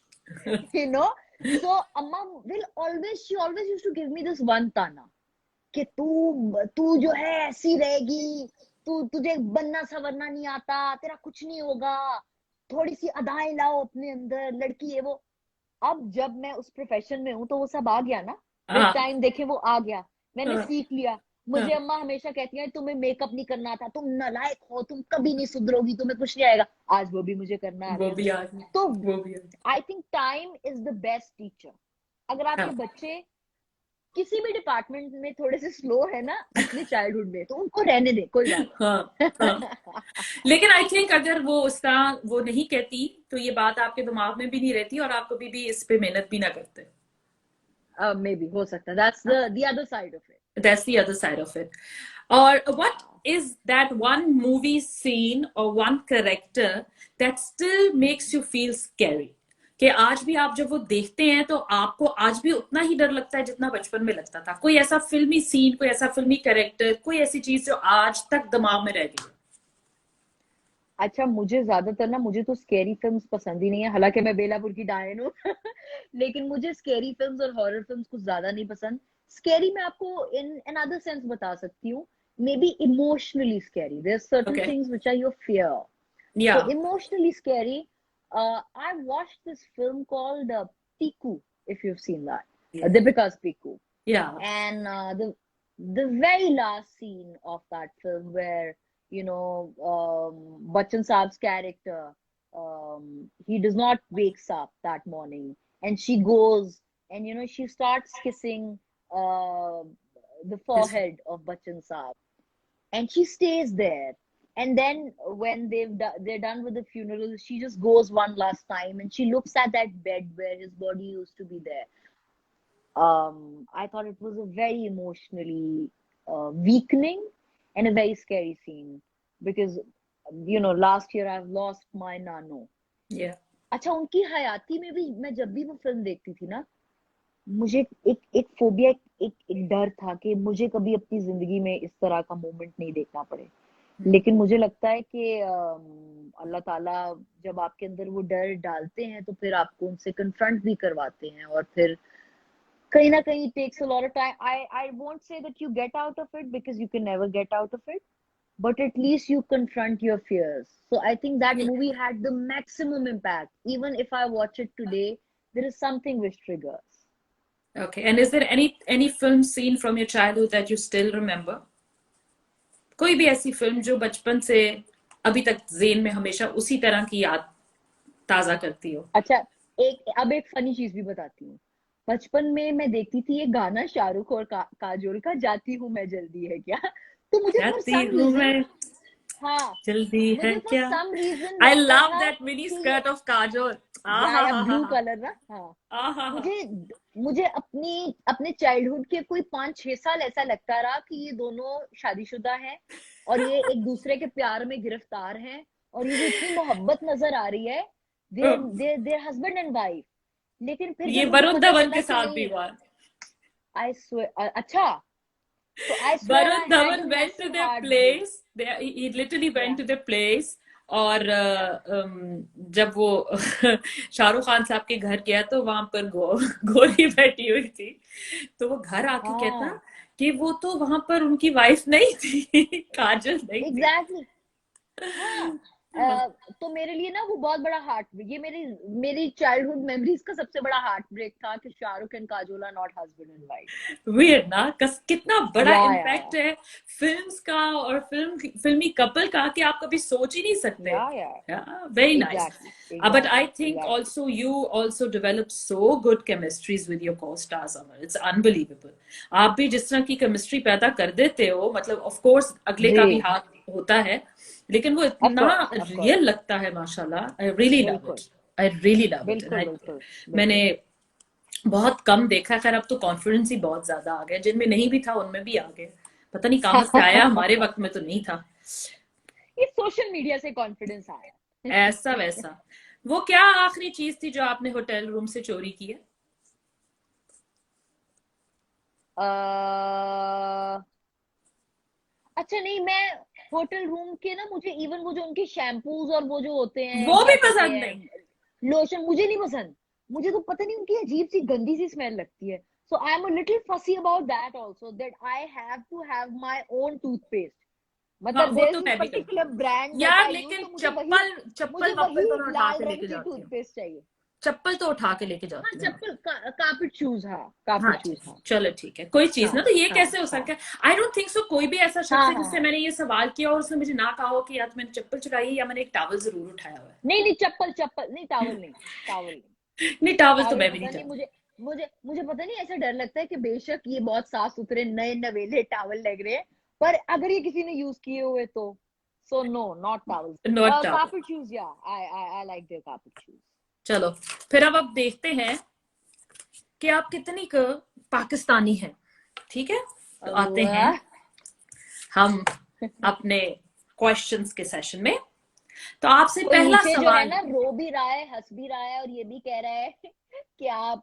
You know. So Amma will always she always used to give me this one ताना कि तू तू जो है ऐसी रहेगी. तुझे बनना संवरना नहीं आता, तेरा कुछ नहीं होगा. थोड़ी सी अदाएं लाओ अपने अंदर, लड़की है वो. अब जब मैं उस प्रोफेशन में हूँ तो वो सब आ गया ना. विद हाँ टाइम देखे वो आ गया. मैंने हाँ सीख लिया. मुझे हाँ, अम्मा हमेशा कहती है तुम्हें मेकअप नहीं करना आता, तुम नालायक हो, तुम कभी नहीं सुधरोगी, तुम्हें कुछ नहीं आएगा. आज वो भी मुझे करना आ वो गया. भी आ गई, तो वो भी आ गई। I think time is the best teacher. अगर आपके हाँ बच्चे किसी भी डिपार्टमेंट में थोड़े से स्लो है ना अपने चाइल्डहुड में, तो उनको रहने दे, कोई बात हाँ हाँ। नहीं. लेकिन आई थिंक अगर वो उस तरह वो नहीं कहती तो ये बात आपके दिमाग में भी नहीं रहती और आप कभी भी इस पे मेहनत भी ना करते। मे बी हो सकता है. That's the other side of it. That's the other side of it. Or what हाँ. is that one movie scene or one character that still makes you feel scary? कि आज भी आप जब वो देखते हैं तो आपको आज भी उतना ही डर लगता है जितना बचपन में लगता था। कोई ऐसा फिल्मी सीन, कोई ऐसा फिल्मी कैरेक्टर, कोई ऐसी चीज जो आज तक दिमाग में रह गई अच्छा, मुझे ज्यादातर ना, मुझे तो स्केरी फिल्म्स पसंद ही नहीं है, हालांकि मैं बेलापुर की डायन हूँ. लेकिन मुझे स्केरी फिल्म्स और हॉरर फिल्म्स कुछ ज्यादा नहीं पसंद. स्केरी मैं आपको इन अनदर सेंस बता सकती हूँ. Maybe emotionally scary, there certain okay, things which are your fear. या So emotionally scary. I watched this film called Piku, if you've seen that. Deepika's Piku. या And the very last scene of that film where Bachchan Saab's character, he does not wakes up that morning, and she goes and she starts kissing uh, the forehead of Bachchan Saab, and she stays there. And then when they're done with the funeral, she just goes one last time and she looks at that bed where his body used to be there. I thought it was a very emotionally weakening and a very scary scene because last year I've lost my nano. Yeah. अच्छा, उनकी हयाती में भी मैं जब भी वो film देखती थी ना, मुझे एक फोबिया, एक डर था कि मुझे कभी अपनी जिंदगी में इस तरह का मोमेंट नहीं देखना पड़े। लेकिन मुझे लगता है कि अल्लाह ताला जब आपके अंदर वो डर डालते हैं तो फिर आपको उनसे कन्फ्रंट भी करवाते हैं, और फिर कहीं ना कहीं takes a lot of time. I won't say that you get out of it because you can never get out of it, but at least you confront your fears. So I think that movie had the maximum impact. Even if I watch it today, there is something which triggers. Okay. And is there any film scene from your childhood that you still remember? कोई भी ऐसी film जो बचपन से अभी तक Zen में हमेशा उसी तरह की याद ताजा करती हो? अच्छा, एक फनी चीज भी बताती हूँ। बचपन में मैं देखती थी एक गाना शाहरुख और काजोल का, जाती हूँ मैं जल्दी है क्या। तो मुझे फॉर जाती सम हूँ रीजन, मैं हाँ, जल्दी है मुझे फॉर क्या? सम रीजन I लगता love था that mini कि skirt of Kajol. या ब्लू आहा कलर ना, हाँ, आहा। मुझे मुझे अपने चाइल्डहुड के कोई 5-6 साल ऐसा लगता रहा कि ये दोनों शादीशुदा हैं और ये एक दूसरे के प्यार में गिरफ्तार हैं, और ये जो इतनी मोहब्बत नजर आ रही है, देयर हस्बैंड एंड वाइफ। लेकिन फिर ये जब मुझे वरुण पता धवन चला के कि साथ भी नहीं, हुआ। आई स्वेयर, अच्छा, तो I swear Varun I had a Dhawan went to massive their heart break. place. He literally went to their place. और जब वो शाहरुख खान साहब के घर गया तो वहां पर गोरी बैठी हुई थी, तो वो घर आके कहता हाँ, कि वो तो वहां पर उनकी वाइफ नहीं थी, काजल नहीं थी। एग्जैक्टली, हाँ। तो मेरे लिए ना वो बहुत बड़ा हार्ट ब्रेक, ये मेरी चाइल्डहुड मेमोरीज का सबसे बड़ा हार्ट ब्रेक था कि Shahrukh and Kajol are not husband and wife. Weird ना, कितना बड़ा या इम्पैक्ट है फिल्म्स का और फिल्मी कपल का कि आप कभी सोच ही नहीं सकते। या very nice. Exactly But I exactly think exactly also you also develop so good chemistries with your co-stars, Amar. It's unbelievable. आप भी जिस तरह की केमिस्ट्री पैदा कर देते हो, मतलब ऑफ कोर्स अगले जी, का भी हाथ होता है, लेकिन वो ऑफ इतना कोर्स ऑफ कोर्स, रियल लगता है माशाल्लाह। आई रियली लव बिल्कुल it. I really love it. बिल्कुल बिल्कुल मैंने बिल्कुल। बहुत कम देखा है। खैर अब तो कॉन्फिडेंस ही बहुत ज्यादा आ गया, जिनमें नहीं भी था उनमें भी आ गया। पता नहीं कहाँ से आया, हमारे वक्त में तो नहीं था। ये सोशल मीडिया से कॉन्फिडेंस आया। ऐसा वैसा। वो क्या आखिरी चीज थी जो आपने होटल रूम से चोरी की है? अच्छा नहीं, मैं होटल रूम के ना, मुझे इवन वो जो उनके शैम्पूज और वो जो होते हैं, वो भी क्या कहते पसंद नहीं। हैं, लोशन, मुझे नहीं पसंद। मुझे तो पता नहीं, उनकी अजीब सी गंदी सी स्मेल लगती है। So I am a little fussy about that also, that I have to have my own toothpaste. हाँ मतलब वो देयर तो इज दिस मैं भी करती पर्टिकुलर हूँ ब्रांड दैट यार, आई यूज, लेकिन तो चप्पल मुझे चप्पल वही वप्पल तो मैं उठा लाल के रंग लेके की जाती हूँ। टूथपेस्ट चाहिए। चप्पल तो उठा के लेके हाँ, जाती हूँ मैं। चप्पल, कार्पेट शूज, हाँ, हाँ कार्पेट शूज, ठीक, हाँ, चलो ठीक है, कोई चीज हाँ, ना, तो ये हाँ, कैसे हो हाँ, सकता है? आई डोंट थिंक सो कोई भी ऐसा शख्स हाँ, है हाँ, जिससे हाँ। मैंने ये सवाल किया और उसने मुझे ना कहा हो कि यार मैंने चप्पल चुराई है, या मैंने एक टॉवल जरूर उठाया हुआ है। नहीं नहीं, चप्पल चप्पल नहीं, टावल नहीं, टावल नहीं। नहीं, टॉवल तो टावल मैं भी नहीं पता नहीं, चाहती। मुझे पता नहीं, ऐसा डर लगता है कि बेशक ये बहुत साफ सुथरे नए नवेले टावल लग रहे हैं, पर अगर ये किसी ने यूज किए हुए तो, so no, not towel. Not towel. Carpet shoes, या I like their carpet shoes. चलो फिर अब देखते हैं कि आप कितनी पाकिस्तानी हैं। ठीक है, तो आते हैं अल्लाह। हम अपने क्वेश्चंस के सेशन में। तो आपसे कोई पहला नीचे जो है सवाल। ना, रो भी रहा है, हंस भी रहा है, और ये भी कह रहा है कि आप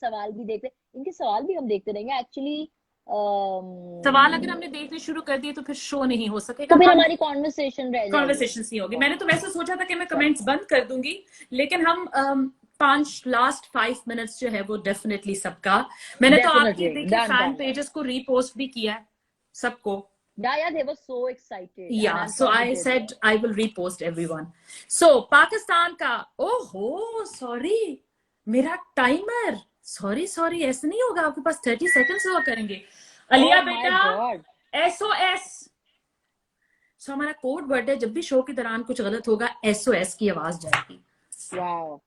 सवाल भी देखते, इनके सवाल भी हम देखते रहेंगे एक्चुअली। सवाल अगर हमने देखने शुरू कर दिए तो फिर शो नहीं हो सकेगा। तो फिर हम हमारी कॉन्वर्सेशन रह जाएगी। कॉन्वर्सेशन नहीं होगी। मैंने तो वैसे सोचा था कि मैं चलो, कमेंट्स बंद कर दूंगी, लेकिन हम 5 लास्ट 5 मिनट्स जो है वो डेफिनेटली सबका। मैंने तो आपकी डेफिनेटली, देखिए done fan done done. Pages को रीपोस्ट भी किया है सबको। Yeah, they were so excited, and Yeah, I'm so I complicated. said I will repost everyone. So Pakistan का, ओहो सॉरी, मेरा टाइमर, सॉरी सॉरी, ऐसे नहीं होगा, आपके पास 30 सेकंड्स हुआ करेंगे। अलिया Oh my बेटा, God. SOS। सो हमारा कोड वर्ड है, जब भी शो के दौरान कुछ गलत होगा SOS की आवाज जाएगी। Wow.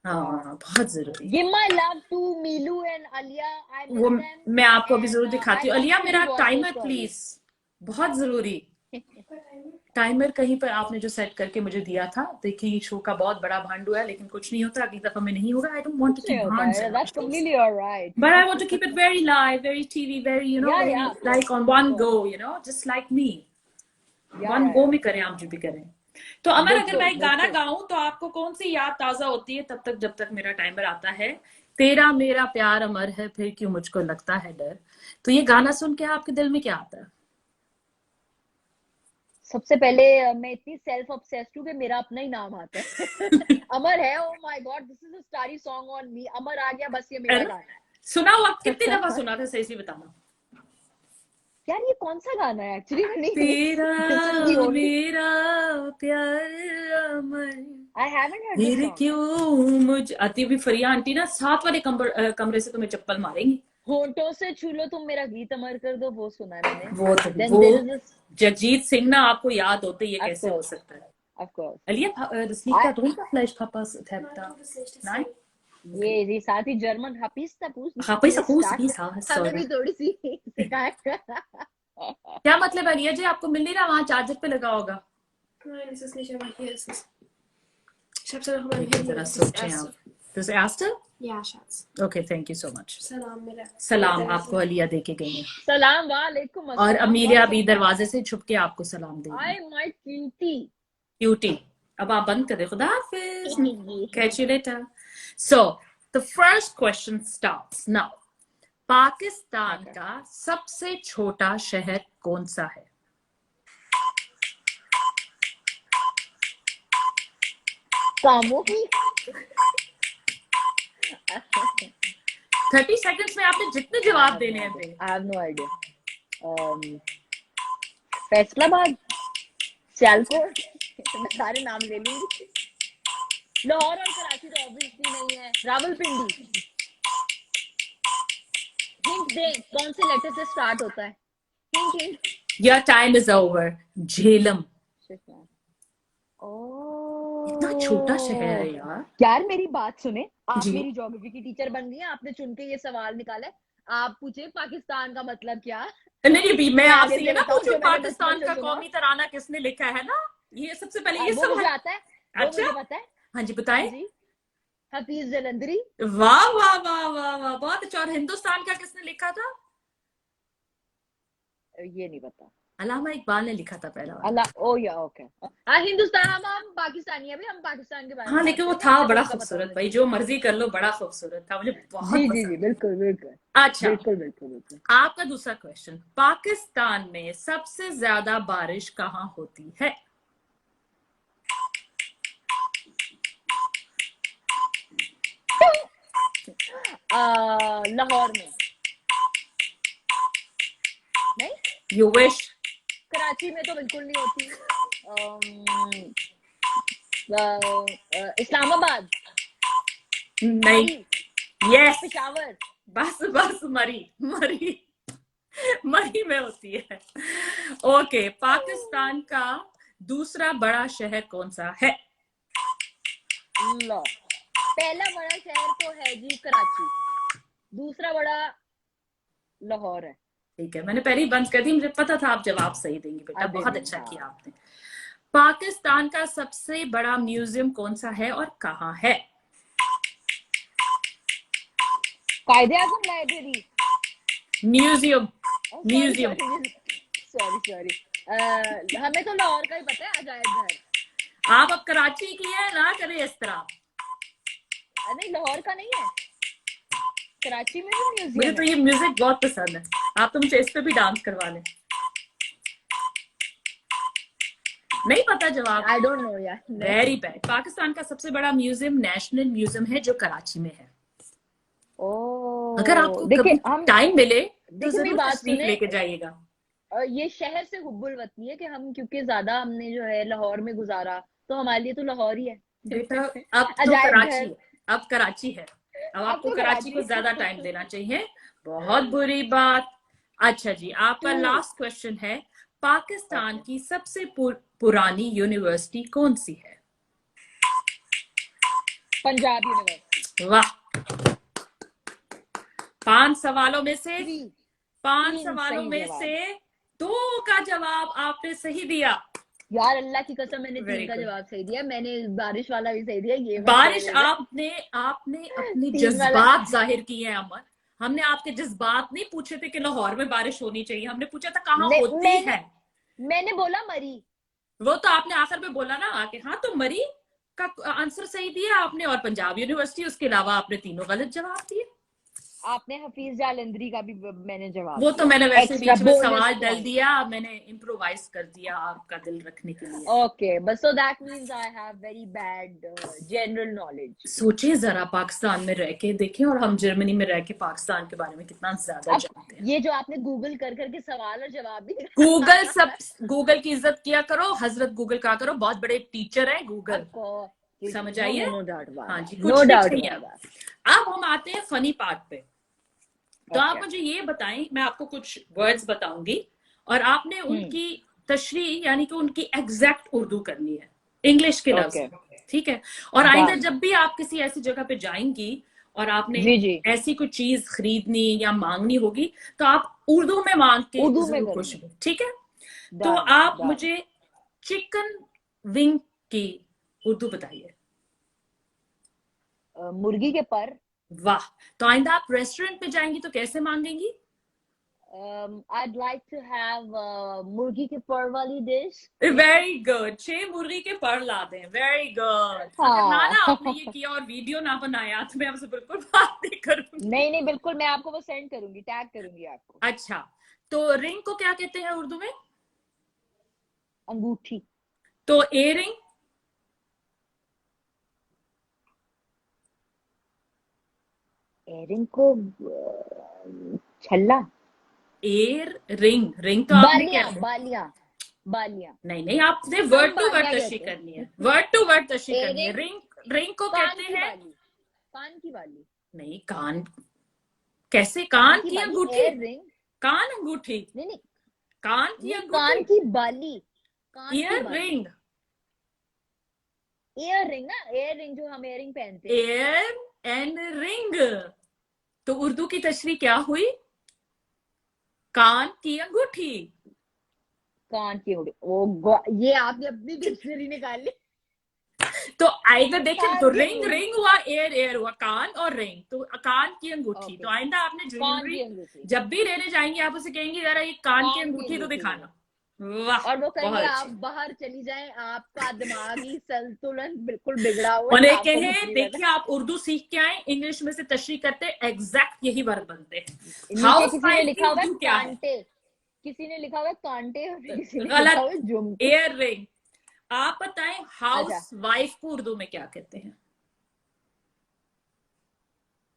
हाँ Wow. बहुत जरूरी। Give my love to Milu and Alia. I वो miss them, मैं आपको अभी and जरूर I दिखाती हूँ। love अलिया to मेरा rewatch your timer stories. Please, बहुत जरूरी। टाइमर कहीं पर आपने जो सेट करके मुझे दिया था, देखिए शो का बहुत बड़ा भांड हुआ है, लेकिन कुछ नहीं होता, अगली दफा में नहीं होगा. आई डोंट वांट टू कुछ नहीं कीप होता भांड्स है, in our that's shows. completely all right. But I want to keep it very live, very TV, very, Yeah, very yeah, of course, like on of one course. go, just like me. Yeah, one yeah, go yeah. में करें, आप जो भी करें. तो अमर, अगर मैं बिल्कुल एक गाना बिल्कुल. गाऊं तो आपको कौन सी याद ताजा होती है तब तक जब तक मेरा टाइमर आता है? तेरा मेरा प्यार अमर है, फिर क्यों मुझको लगता है डर. तो ये गाना सुन के आपके दिल में क्या आता है? सबसे पहले मैं इतनी सेल्फ ऑब्सेस्ड हूँ कि मेरा अपना ही नाम आता है. अमर है, oh my god, this is a starry song on me. Amar आ गया, बस ये मेरा गाना है. सुना हुआ कितनी दफा सुना था, सही से बताना. यार ये कौन सा गाना है एक्चुअली, मैंने तेरा दिस इज दी ओनली, मेरा प्यार अमर, आई हैवंट हर्ड दिस फिर सॉन्ग. क्यों मुझ आती भी फरिया आंटी ना, साथ वाले कमरे से तुम्हें चप्पल मारेंगी. होंठों से छू लो तुम मेरा गीत अमर कर दो, वो सुना है मैंने. वो तो देन वो there is this, Jagjit Singh ना, आपको याद होते, ये ऑफ कैसे हो कोर्स, सकता है? Of course. Aliya, das liegt da drunter vielleicht, Papas Täpter? Nein? ये साथ ही जर्मन हपीस तपूस Hapis, Hapus, स्टार्ट, Hapis, हमें sorry. भी थोड़ी सी सिखाए. क्या मतलब है अलिया जी, आपको मिल नहीं रहा? वहां चार्जर पे लगा होगा. Nein, es ist nicht, aber hier ist es. Ich hab's ja noch in meinem लेकिन Handy. जरा Das ist das सोचें erste. आप. Das erste? Ja, Schatz. Okay, thank you so much. Salam, Mira. सलाम आपको अलिया दे के गई है, सलाम वालेकुम और अस्सलाम अमीलिया भी वालेकुम. दरवाजे से छुप के आपको सलाम देगी. I my cutie. क्यूटी. अब आप बंद कर दे. खुदा हाफिज. Catch you later. So, the first question starts now. Pakistan का सबसे छोटा शहर कौन सा है? कामोही. 30 seconds में आपने जितने जवाब देने हैं दे. I have no idea. Faisalabad, Sialkot, मैं सारे नाम ले लूंगी. लाहौर और कराची तो ऑब्वियसली नहीं है. रावलपिंडी. हिंट दे, कौन से लेटर से स्टार्ट होता है? Hint hint. Your time is over. Jhelum. इतना छोटा शहर है यार. यार मेरी बात सुने, आप जी. मेरी ज्योग्राफी की टीचर बन गई हैं, आपने चुन के ये सवाल निकाला है. आप पूछे पाकिस्तान का मतलब क्या? नहीं, मैं आपसे आगे ये ना बताओ, पूछूं, जो मैंने पाकिस्तान बचपन का से सुना. कौमी तराना किसने लिखा है ना, ये सबसे पहले ये वो मुझे सवाल. आता है, वो अच्छा, मुझे पता है. हाँ जी बताएं. जी, हफीज जलंधरी. वाह वाह वाह वाह वाह, बहुत अच्छा. और हिंदुस्तान का किसने लिखा था? ये नहीं पता. अल्लामा इकबाल ने लिखा था पहला वाला. अल्लाह, ओ या ओके. हाँ, हिंदुस्तान, हम पाकिस्तानी हैं, अभी हम पाकिस्तान के बारे में हाँ, बात लेकिन वो करेंगे, था मुझे बड़ा उसका पता खूबसूरत होना भाई, चाहिए. जो मर्जी कर लो, बड़ा खूबसूरत था, मुझे बहुत जी जी पसंद. जी, बिल्कुल बिल्कुल. अच्छा, बिल्कुल बिल्कुल बिल्कुल. आपका दूसरा क्वेश्चन. पाकिस्तान में सबसे ज्यादा बारिश कहाँ होती है? लाहौर में. नहीं, यू विश. कराची में तो बिल्कुल नहीं होती. इस्लामाबाद, नहीं. मरी, यस, पेशावर. बस बस, मरी मरी मरी में होती है. ओके, पाकिस्तान का दूसरा बड़ा शहर कौन सा है? लो, पहला बड़ा शहर तो है जी कराची, दूसरा बड़ा लाहौर है. ठीक है, मैंने पहले ही बंद कर दी, मुझे पता था आप जवाब सही देंगे बेटा, अब बहुत देंगे, अच्छा हाँ. किया आपने. पाकिस्तान का सबसे बड़ा म्यूजियम कौन सा है और कहाँ है? Quaid Azam library. Museum. Museum. Museum. Sorry sorry, हमें तो लाहौर का ही पता है, अजायब घर. आप अब कराची की है ना, करें इस तरह. नहीं, लाहौर का नहीं है, कराची में भी मुझे म्यूजियम तो है. ये म्यूजिक बहुत पसंद है, आप तो मुझे इस पे भी डांस करवा लें. नहीं पता जवाब? आई डोंट नो यार. Very bad. पाकिस्तान का सबसे बड़ा म्यूजियम नेशनल म्यूजियम है, जो कराची में है. ओह, अगर आपको देखिए कभी हम, टाइम मिले तो देखिए मेरी जरूर बात तशरीफ सुने, लेके जाइएगा. ये शहर से हुब्बुल वतनी है कि हम, क्योंकि ज्यादा हमने जो है लाहौर में गुजारा, तो हमारे लिए तो लाहौर ही है. बेटा अब तो अजायब कराची घर. है, अब कराची है, अब आपको तो कराची को कराची. ज्यादा टाइम देना चाहिए. बहुत बुरी बात. अच्छा जी, आपका लास्ट क्वेश्चन है. पाकिस्तान की सबसे पुरानी यूनिवर्सिटी कौन सी है? पंजाब यूनिवर्सिटी. वाह. 5 सवालों में से थ्री. 5 तीन सवालों सही में जवाब. से 2 का जवाब आपने सही दिया. यार अल्लाह की कसम मैंने 3 वेरी का गुड। जवाब सही दिया, मैंने बारिश वाला भी सही दिया, ये मत बारिश, कहना। आपने आपने अपनी 3 वाला जज्बात जाहिर किए हैं अमन। हमने आपके जज्बात नहीं पूछे थे कि लाहौर में बारिश होनी चाहिए, हमने पूछा था कहाँ होती मैंने है। मैंने बोला मरी। वो तो आपने आखिर में बोला ना आके, हाँ तो मरी का आंसर सही दिया आपने, और पंजाब यूनिवर्सिटी, उसके अलावा आपने तीनों गलत जवाब दिए। आपने हफीज जालंधरी का भी मैंने जवाब वो तो दिया, मैंने वैसे एक्स्ट्रा बीच में बोनस सवाल डल पॉइंट। दिया, मैंने इम्प्रोवाइज कर दिया आपका दिल रखने के लिए। Okay, but so that means I have very bad general knowledge. सोचिए जरा, पाकिस्तान में रह के देखें, और हम जर्मनी में रह के पाकिस्तान के बारे में कितना ज्यादा अब जानते हैं। ये जो आपने गूगल कर करके सवाल और जवाब भी गूगल, सब गूगल की इज्जत किया करो, हजरत गूगल कहा करो, बहुत बड़े टीचर है गूगल, समझ नो नो आइए। नो डाउट अबाउट हाँ दैट, जी, नो कुछ नहीं डाउट चाहिए। About that. अब हम आते हैं फनी पार्ट पे। तो आप ओके। मुझे ये बताएं, मैं आपको कुछ वर्ड्स बताऊंगी और आपने हम्म। उनकी तशरीह यानी कि उनकी एग्जैक्ट उर्दू करनी है, इंग्लिश के लफ्ज, ओके, ठीक है। और आइंदा डन। जब भी आप किसी ऐसी जगह पे जाएंगी और आपने जी जी, ऐसी कोई चीज खरीदनी या मांगनी होगी, तो आप उर्दू में मांग के उर्दू में जरूर खुश करूंगी। हो, ठीक है। तो डन आप डन। मुझे चिकन विंग की उर्दू बताइए। मुर्गी के पर। वाह। तो आइंदा आप रेस्टोरेंट में जाएंगी तो कैसे मांगेंगी? I'd like to have मुर्गी के पर वाली डिश। वेरी गुड, 6 मुर्गी के पर ला दें, वेरी गुड। अगर ना हाँ। ना आपने ये किया और वीडियो ना बनाया तो मैं आपसे बिल्कुल बात नहीं करूंगी। नहीं नहीं, बिल्कुल मैं आपको वो सेंड करूंगी, टैग करूंगी आपको। अच्छा, तो रिंग को क्या कहते हैं उर्दू में? अंगूठी। तो ए रिंग? एयरिंग को छल्ला। एयर रिंग, रिंग तो आपने बालियां कैसे, बालियां बालियां। नहीं नहीं, आपने हम वर्ड टू वर्ड बालियां तशरीह कहते करनी है, हैं। वर्ड टू वर्ड तशरीह करनी है। एयरिंग रिंग, रिंग को कान कहते की हैं, बाली, कान की बाली, नहीं कान, कैसे कान कान की की बाली अंगूठी? Air ring. कान अंगूठी, नहीं नहीं कान की नहीं, अंगूठी, कान की बाली, कान की ईयर बाली। रिंग, एयर रिंग ना, एयर रिंग जो हम एयरिंग पहनते हैं। Air and ring. तो उर्दू की तशरीह क्या हुई? कान की अंगूठी। कान की उड़ी, ये आपने अपनी डिक्शनरी निकाल ली। तो आइंदा देखें, कान तो की रिंग अंगूठी। रिंग हुआ, एयर एयर हुआ, कान और रिंग, तो कान की अंगूठी। तो ओके, आइंदा आपने कान ज्वेलरी की अंगूठी। जब भी लेने जाएंगे आप उसे कहेंगे जरा ये कान की कान की अंगूठी तो अंगूठी दे। दिखाना। वाह, और वो कहेंगे बहुत आप अच्छे। बाहर चली जाएं, आपका दिमागी संतुलन बिल्कुल बिगड़ा हुआ है, उन्हें आपको कुछ कहे नहीं पता। देखिए आप उर्दू सीख के आए, इंग्लिश में से तशरीह करते, एग्जैक्ट यही वर्ड बनते हैं। नीचे हाउस किसी ने वाइफ की लिखा हुआ है उर्दू क्या है? कांटे, किसी ने लिखा हुआ है कांटे, और किसी ने लिखा गलत, हुआ है झुमके। Air ring. आप बताएं अच्छा, हाउस वाइफ को उर्दू में क्या कहते हैं?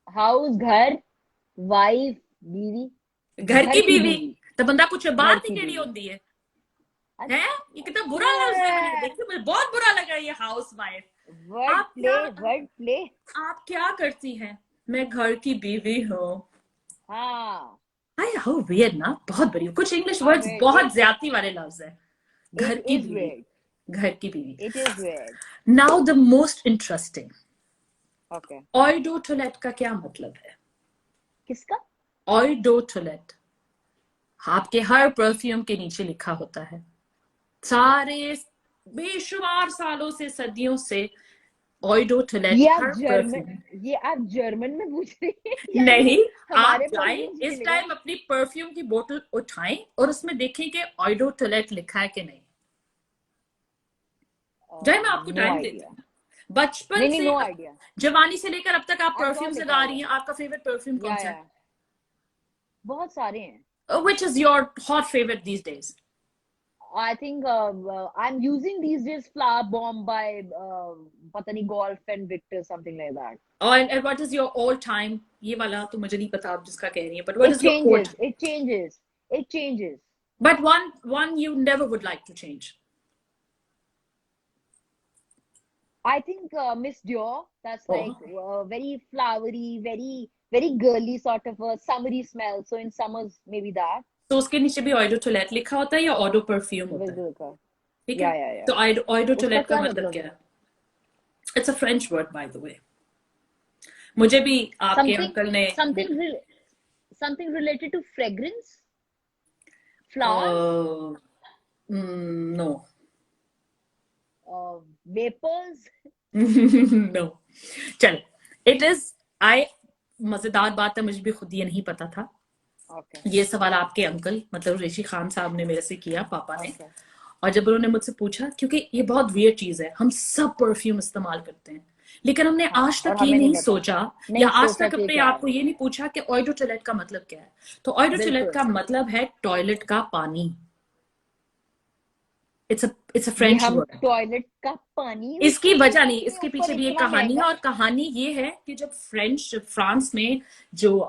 हाउस घर, वाइफ बीवी, घर घर की की बीवी। बीवी, तो बंदा पूछे घर बात ही की केड़ी बीवी। होती है? अच्छा, हैं? ये कितना बुरा लफ्ज है, मैंने देखिए मुझे बहुत बुरा लगा ये हाउस वाइफ। वर्ड आप प्ले, क्या, वर्ड प्ले। आप क्या करती हैं? मैं घर की बीवी हूँ। हाँ, हाय हाउ वियर्ड ना, बहुत बढ़िया। कुछ इंग्लिश हाँ वर्ड्स वेट, बहुत ज्यादा वाले लफ्ज है। इट घर की इज बीवी, वेट, घर की बीवी। It is wait. Now the most interesting, okay, ऑइडोटोलेट का क्या मतलब है? किसका? ऑइडोटोलेट, आपके हर परफ्यूम के नीचे लिखा होता है, सारे बेशुमार सालों से, सदियों से ऑइडोटोलेट ये आप हर जर्मन परफ्यूम। ये आप जर्मन में पूछ रही हैं या ये नहीं, आप हमारे जाएं परफ्यूम्स में इस लिखा है? टाइम अपनी परफ्यूम की बोतल उठाएं और उसमें देखें कि ऑइडोटोलेट लिखा है कि नहीं। जाए, मैं आपको नो टाइम देती आइडिया। हूँ। बचपन नहीं नहीं, से, नो आइडिया। जवानी से लेकर अब तक आप आज बहुत परफ्यूम्स लिखा लगा होगा। रही हैं, आपका फेवरेट परफ्यूम कौन सा या बहुत सारे हैं। है? Which is your hot favourite these days? I think I am using these days flower bomb by पता नहीं, golf and Victor, something like that. और what is your all time? ये वाला तो मुझे नहीं पता आप जिसका कह रही हैं, but what it is your all changes, time? It changes, it changes. But one you never would like to change. I think Miss Dior, that's like Oh, very flowery, very girly sort of a summery smell. So in summers, maybe that. तो उसके नीचे भी ऑइडो toilet लिखा होता है या auto perfume होता है? बिल्कुल। ठीक है। या तो ऑइडो उसका टोलेट का क्या मतलब मतलब क्या है? है? It's a French word by the way. मुझे भी आपके Something, अंकल ने something, something related to fragrance, flowers. No, vapours? No, चलो, इट इज आई मजेदार बात है, मुझे भी खुद ये नहीं पता था। ओके ये सवाल आपके अंकल मतलब ऋषि खान साहब ने मेरे से किया, पापा ने। ओके और जब उन्होंने मुझसे पूछा, क्योंकि ये बहुत वियर्ड चीज है, हम सब परफ्यूम इस्तेमाल करते हैं, लेकिन हमने हाँ, आज और तक ये हमें नहीं नहीं पता, सोचा या नहीं आज सोचा तक कि अपने क्या आप है। को ये नहीं पूछा कि ऑइडोटॉयलेट का मतलब क्या है। तो ऑइडोटॉयलेट बिल्कुल। का मतलब है टॉयलेट का पानी। इट्स अ ये फ्रेंच हम वर्ड। टॉयलेट का पानी यूज इसकी करते वजह हैं नहीं, इतने इसके ऊपर पीछे भी एक इतना कहानी है, महंगा? और कहानी ये है कि जब फ्रांस में जो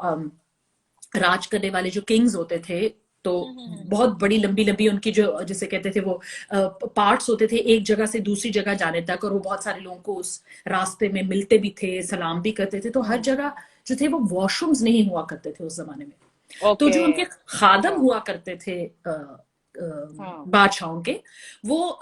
राज करने वाले जो किंग्स होते थे, तो हम्म। बहुत बड़ी लंबी लंबी उनकी जो जिसे कहते थे वो पार्ट्स होते थे एक जगह से दूसरी जगह जाने तक, और वो बहुत सारे लोगों को उस रास्ते में मिलते भी थे, सलाम भी करते थे। तो हर जगह जो थे वो वॉशरूम्स नहीं हुआ करते थे उस जमाने में। तो ओके। जो उनके खादम अच्छा। हुआ करते थे हाँ। बादशाहों के, वो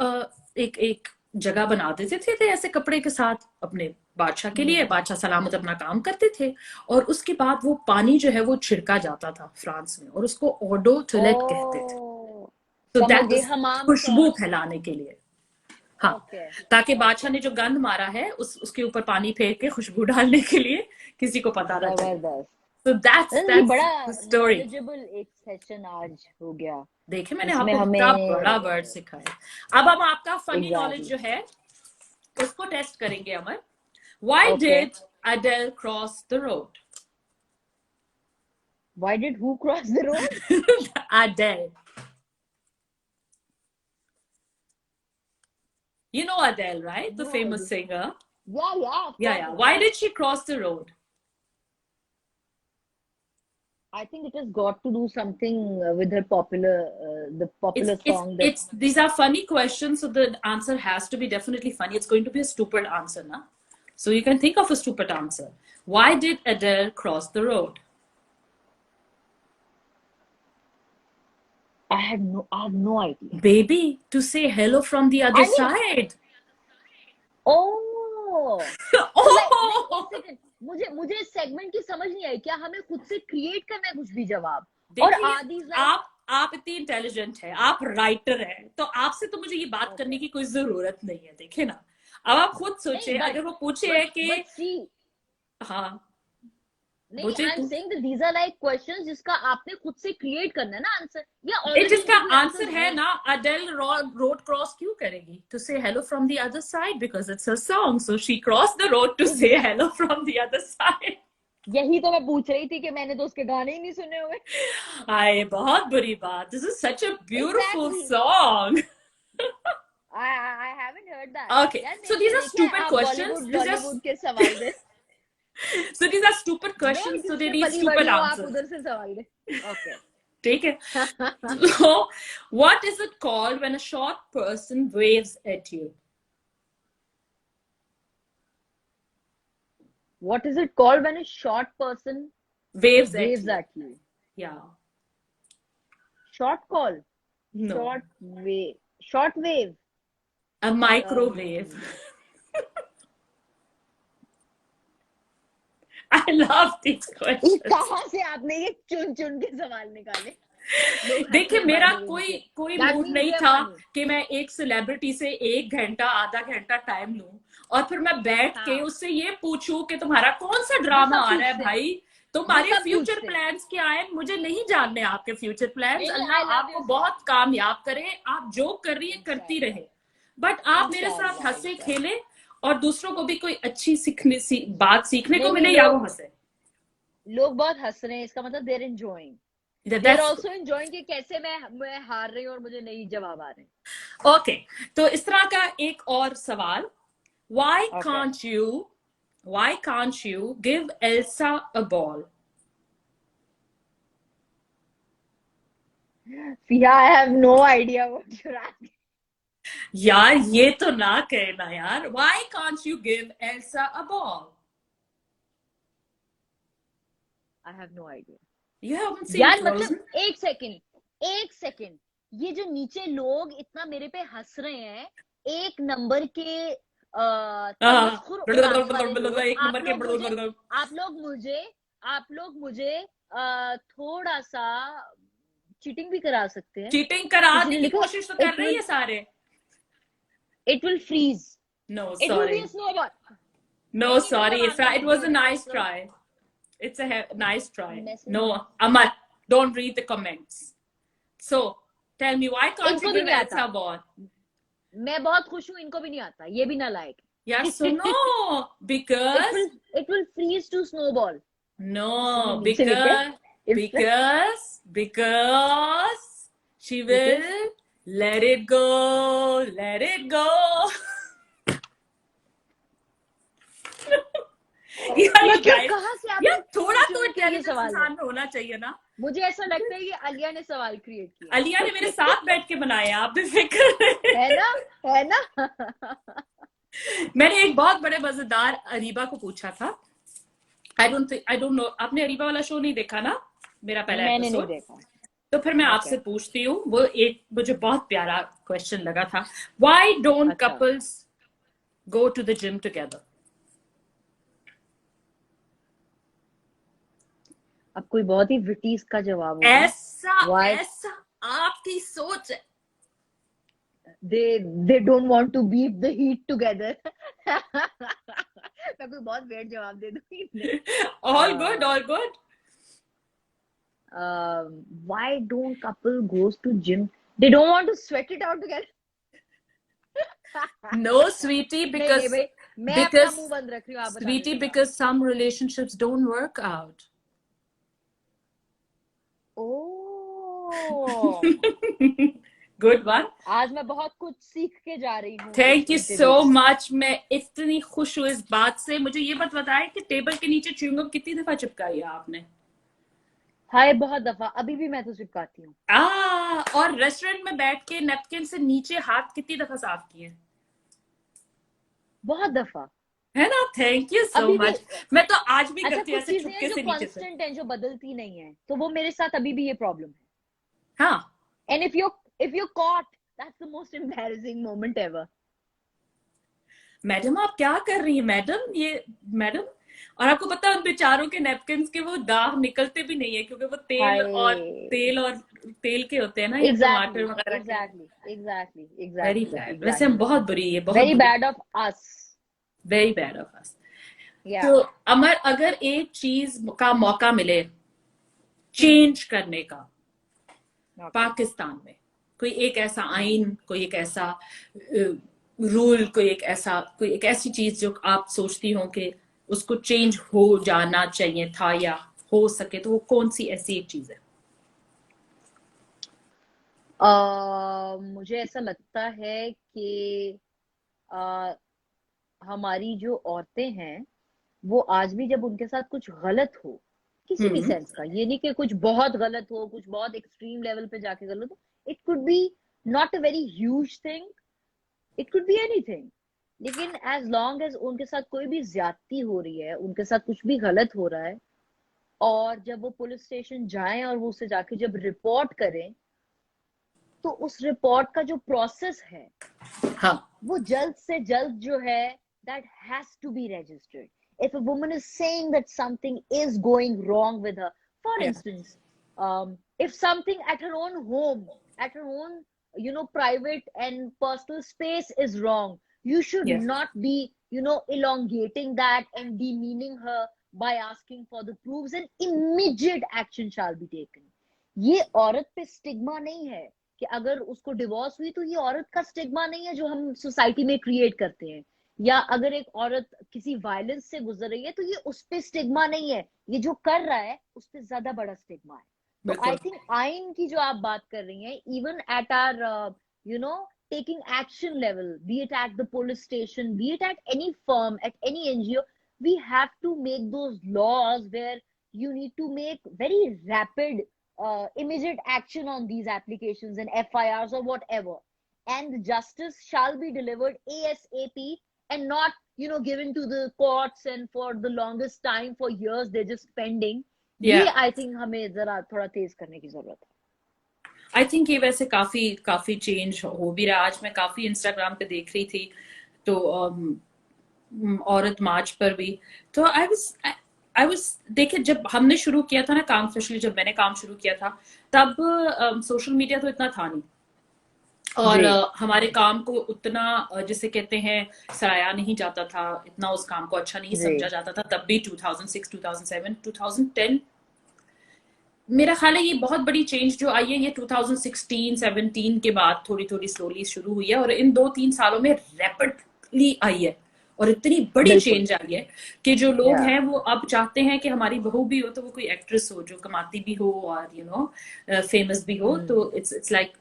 एक एक जगह बना देते थे ऐसे कपड़े के साथ अपने बादशाह के लिए, हम्म। बादशाह सलामत अपना काम करते थे। और उसके बाद वो पानी जो है वो छिड़का जाता था फ्रांस में, और उसको ऑडो टॉयलेट कहते थे। ओ, तो समझ दैट गई, इज हमाम खुशबू टॉस। फैलाने के लिए। हाँ, ओके ताकि बादशाह ओके। ने जो गंध मारा है उसके ऊपर पानी फेंक के खुशबू डालने के लिए, किसी को पता ना चले। जबरदस्त। तो ये दैट्स बड़ा द स्टोरी। नॉलेजेबल एक सेशन आज हो गया, देखिए, मैंने जिसमें आपको कितना हमें बड़ा वर्ड सिखाया। अब हम आपका फनी नॉलेज एग्जैक्टली। जो है उसको टेस्ट करेंगे, Amar. Why okay. did Adele cross the road? Why did who cross the road? Adele. You know Adele, right? The no famous idea. singer. Yeah of Yeah, course yeah. Of Why course. did she cross the road? I think it has got to do something with her popular the It's popular it's song that. it's these are funny questions, so the answer has to be definitely funny. It's going to be a stupid answer, na? So you can think of a stupid answer. Why did Adele cross the road? I have no idea. Baby, to say hello from the other I mean, side. Oh, तो like नहीं, एक Oh! Second, मुझे मुझे इस segment की समझ नहीं आई, क्या हमें खुद से क्रिएट करना है कुछ भी जवाब? और देखिए, आदि लाइक। आप इतनी इंटेलिजेंट है, आप राइटर है, तो आपसे तो मुझे ये बात ओके। करने की कोई जरूरत नहीं है। देखिए ना, अब आप खुद नहीं सोचे, बट अगर वो पूछे बट है कि बट सी, हाँ, नहीं, पूछे आई एम तू, saying that these are like questions जिसका आपने खुद से क्रिएट करना है ना आंसर, या इट ऑलरेडी इसका उनके भी आंसर आंसर्स है हैं? ना। अडेल रोड क्रॉस क्यों करेगी? To say hello from the other side, because it's a song, so she cross the road to say hello from the other side. यही तो मैं पूछ रही थी कि मैंने तो उसके गाने ही नहीं सुने हुए। आए, बहुत बुरी बात, this is such a beautiful exactly. Song. I haven't heard that. Okay, यार so मेरे these को are देखिए, stupid आप questions. Bollywood These are Lollywood के सवाल दे। stupid जो questions, so they जिसमें need पली बड़ी stupid हो आप answers. उधर से सवाल दे। Okay. Take it. So, what is it called when a short person waves at you? What is it called when a short person Waves at waves you. at you? Yeah. Short call, No. short wave, short wave. A microwave. I love these ये questions. कहाँ से आपने ये चुन चुन के सवाल निकाले? लोग हंस देखिए, रहे हैं, by मेरा the way, कोई इनके। कोई That मूड means नहीं they are था funny. कि मैं एक सेलिब्रिटी से 1 घंटा आधा घंटा टाइम लूं, और फिर मैं बैठ के हाँ, उससे ये पूछूं कि तुम्हारा कौन सा जो ड्रामा सब आ रहा है पूछते हैं, भाई, जो तुम्हारे सब फ्यूचर पूछते हैं। प्लान्स क्या है? मुझे नहीं जानने आपके फ्यूचर प्लान्स। नहीं नहीं, आई अल्लाह लव आपको योर बहुत सॉन्ग। कामयाब करे, आप जो कर रही है करती इंशाल्लाह। रहे। बट आप मेरे साथ इंशाल्लाह हंसे इंशाल्लाह। खेले, और दूसरों को भी कोई अच्छी बात सीखने नहीं को नहीं, मिले, या वो लोग हंसे। लोग बहुत हंस रहे हैं, इसका मतलब there enjoying. There that's also enjoying कि कैसे मैं हार रही हूँ और मुझे नहीं जवाब आ रहे। ओके। तो इस तरह का एक और सवाल, why okay. can't you why can't you give Elsa a ball? Yeah, I have no idea what you're asking. यार, ये तो ना कहना यार, why can't you give Elsa a ball? I have no idea. You haven't seen यार मतलब Frozen? एक second, ये जो नीचे लोग इतना मेरे पे हंस रहे हैं, एक नंबर के तमस्खुर उड़ाने वाले लोग, एक नंबर के आप लोग मुझे थोड़ा सा चीटिंग भी करा सकते हैं। चीटिंग किसी कराने ने की लिखा कोशिश तो कर इट रही विल है सारे। It will freeze. No, It will be sorry. a snowball. No, नहीं, sorry. come on, It was a don't nice mess try. It's a nice try. mess No, Amar, don't read the comments. So, tell me, why can't इनको you भी give नहीं आता. Elsa ball? मैं बहुत खुश हूँ, इनको भी नहीं आता, ये भी नालायक. Yeah, so no, because It will freeze to snowball. no, नीचे लेके because she will let it go, let it go. मतलब कहाँ से आपने यार थोड़ा तो ये इंटेलिजेंस सवाल है. इंसान में होना चाहिए ना. मुझे ऐसा लगता है कि अलिया ने सवाल क्रिएट किया. अलिया ने मेरे साथ बैठ के बनाया, आप बेफिक्र है ना, है ना. मैंने एक बहुत बड़े मजेदार अरीबा को पूछा था. आई डोंट नो, आपने अरीबा वाला शो नहीं देखा ना, मेरा पहला मैंने एपिसोड? नहीं देखा. तो फिर मैं आपसे पूछती हूँ, वो एक मुझे बहुत प्यारा क्वेश्चन लगा था. Why don't couples go to the gym together? अब कोई बहुत ही विटी इसका जवाब होगा. ऐसा आपकी सोच है. They don't want to beat the heat together. मैं कोई बहुत weird जवाब दे दूंगी. All good, all good. Why don't couple goes to gym? They don't want to sweat it out together. No, sweetie, because नहीं, मैं अपना मुंह बंद रख रही हूँ, आप बता sweetie, दीजिएगा. because some relationships don't work out. Oh. Good one. आज मैं बहुत कुछ सीख के जा रही हूँ. Thank you so much. मैं इतनी खुश हूँ इस बात से. मुझे ये बात बताएं कि टेबल के नीचे च्युइंगम कितनी दफा चिपकाई है आपने? हाय, बहुत दफा. अभी भी मैं तो चिपकाती हूँ. और रेस्टोरेंट में बैठ के नैपकिन से नीचे हाथ कितनी दफा साफ किए? बहुत दफा. है ना. Thank you so much. मैं तो आज भी करती हूँ ऐसे छुपके से नीचे से. कांस्टेंट है, जो बदलती नहीं है, तो वो मेरे साथ अभी भी ये प्रॉब्लम है. हाँ. And if you're caught, that's the most embarrassing moment ever. Madam आप क्या कर रही हैं मैडम? और आपको पता है उन बेचारों के नैपकिन्स के वो दाग निकलते भी नहीं है, क्योंकि वो तेल के होते हैं ना, ये टमाटर वगैरह. Exactly. Very bad. वैसे हम बहुत बुरी है. Very bad of us. Very bad of us. Yeah. तो अमर, अगर एक चीज का मौका मिले चेंज करने का पाकिस्तान में, कोई एक ऐसा आइन, कोई एक ऐसा रूल, कोई एक ऐसी चीज जो आप सोचती हो कि उसको चेंज हो जाना चाहिए था या हो सके, तो वो कौन सी ऐसी एक चीज है? मुझे ऐसा लगता है कि हमारी जो औरतें हैं, वो आज भी जब उनके साथ कुछ गलत हो, किसी भी सेंस का, ये नहीं कि कुछ बहुत गलत हो, कुछ बहुत एक्सट्रीम लेवल पे जाके गलत हो, it could be not a very huge thing, it could be anything, लेकिन एज लॉन्ग एज उनके साथ कोई भी ज्यादती हो रही है, उनके साथ कुछ भी गलत हो रहा है, और जब वो पुलिस स्टेशन जाएं और वो उसे जाके जब रिपोर्ट करें, तो उस रिपोर्ट का जो प्रोसेस है, वो जल्द से जल्द जो है, that has to be registered. If a woman is saying that something is going wrong with her, for instance, if something at her own home, at her own, private and personal space is wrong, you should not be, elongating that and demeaning her by asking for the proofs, and immediate action shall be taken. ये औरत पे stigma नहीं है कि अगर उसको divorce हुई तो ये औरत का स्टिग्मा नहीं है जो हम सोसाइटी में क्रिएट करते हैं, या अगर एक औरत किसी वायलेंस से गुजर रही है तो ये उस पे स्टिग्मा नहीं है, ये जो कर रहा है उस पे ज्यादा बड़ा स्टिग्मा है. तो आई थिंक आइन की जो आप बात कर रही हैं, even at our taking action level, be it at the police station, be it at any firm, at any NGO, we have to make those laws where you need to make very rapid immediate action on these applications and FIRs or whatever, and justice shall be delivered ASAP and not given to the courts and for the longest time, for years they're just pending. ये I think हमें जरा थोड़ा तेज करने की जरूरत है. I think ये वैसे काफी चेंज हो भी रहा. आज मैं काफी इंस्टाग्राम पे देख रही थी, तो औरत मार्च पर भी, तो आई वाज देखिए, जब हमने शुरू किया था ना काम, स्पेशली जब मैंने काम शुरू किया था, तब सोशल मीडिया तो इतना था नहीं, और जी हमारे काम को उतना जिसे कहते हैं सराहा नहीं जाता था, इतना उस काम को अच्छा नहीं जी समझा जाता था तब भी। 2006, 2007, 2010, मेरा ख्याल है ये बहुत बड़ी चेंज जो आई है ये 2016, 17 के बाद थोड़ी थोड़ी स्लोली शुरू हुई है, और इन 2-3 सालों में रैपिडली आई है, और इतनी बड़ी बिल्कुल चेंज आई है कि जो लोग या हैं वो अब चाहते हैं कि हमारी बहू भी हो तो वो कोई एक्ट्रेस हो जो कमाती भी हो और फेमस भी हो। तो it's like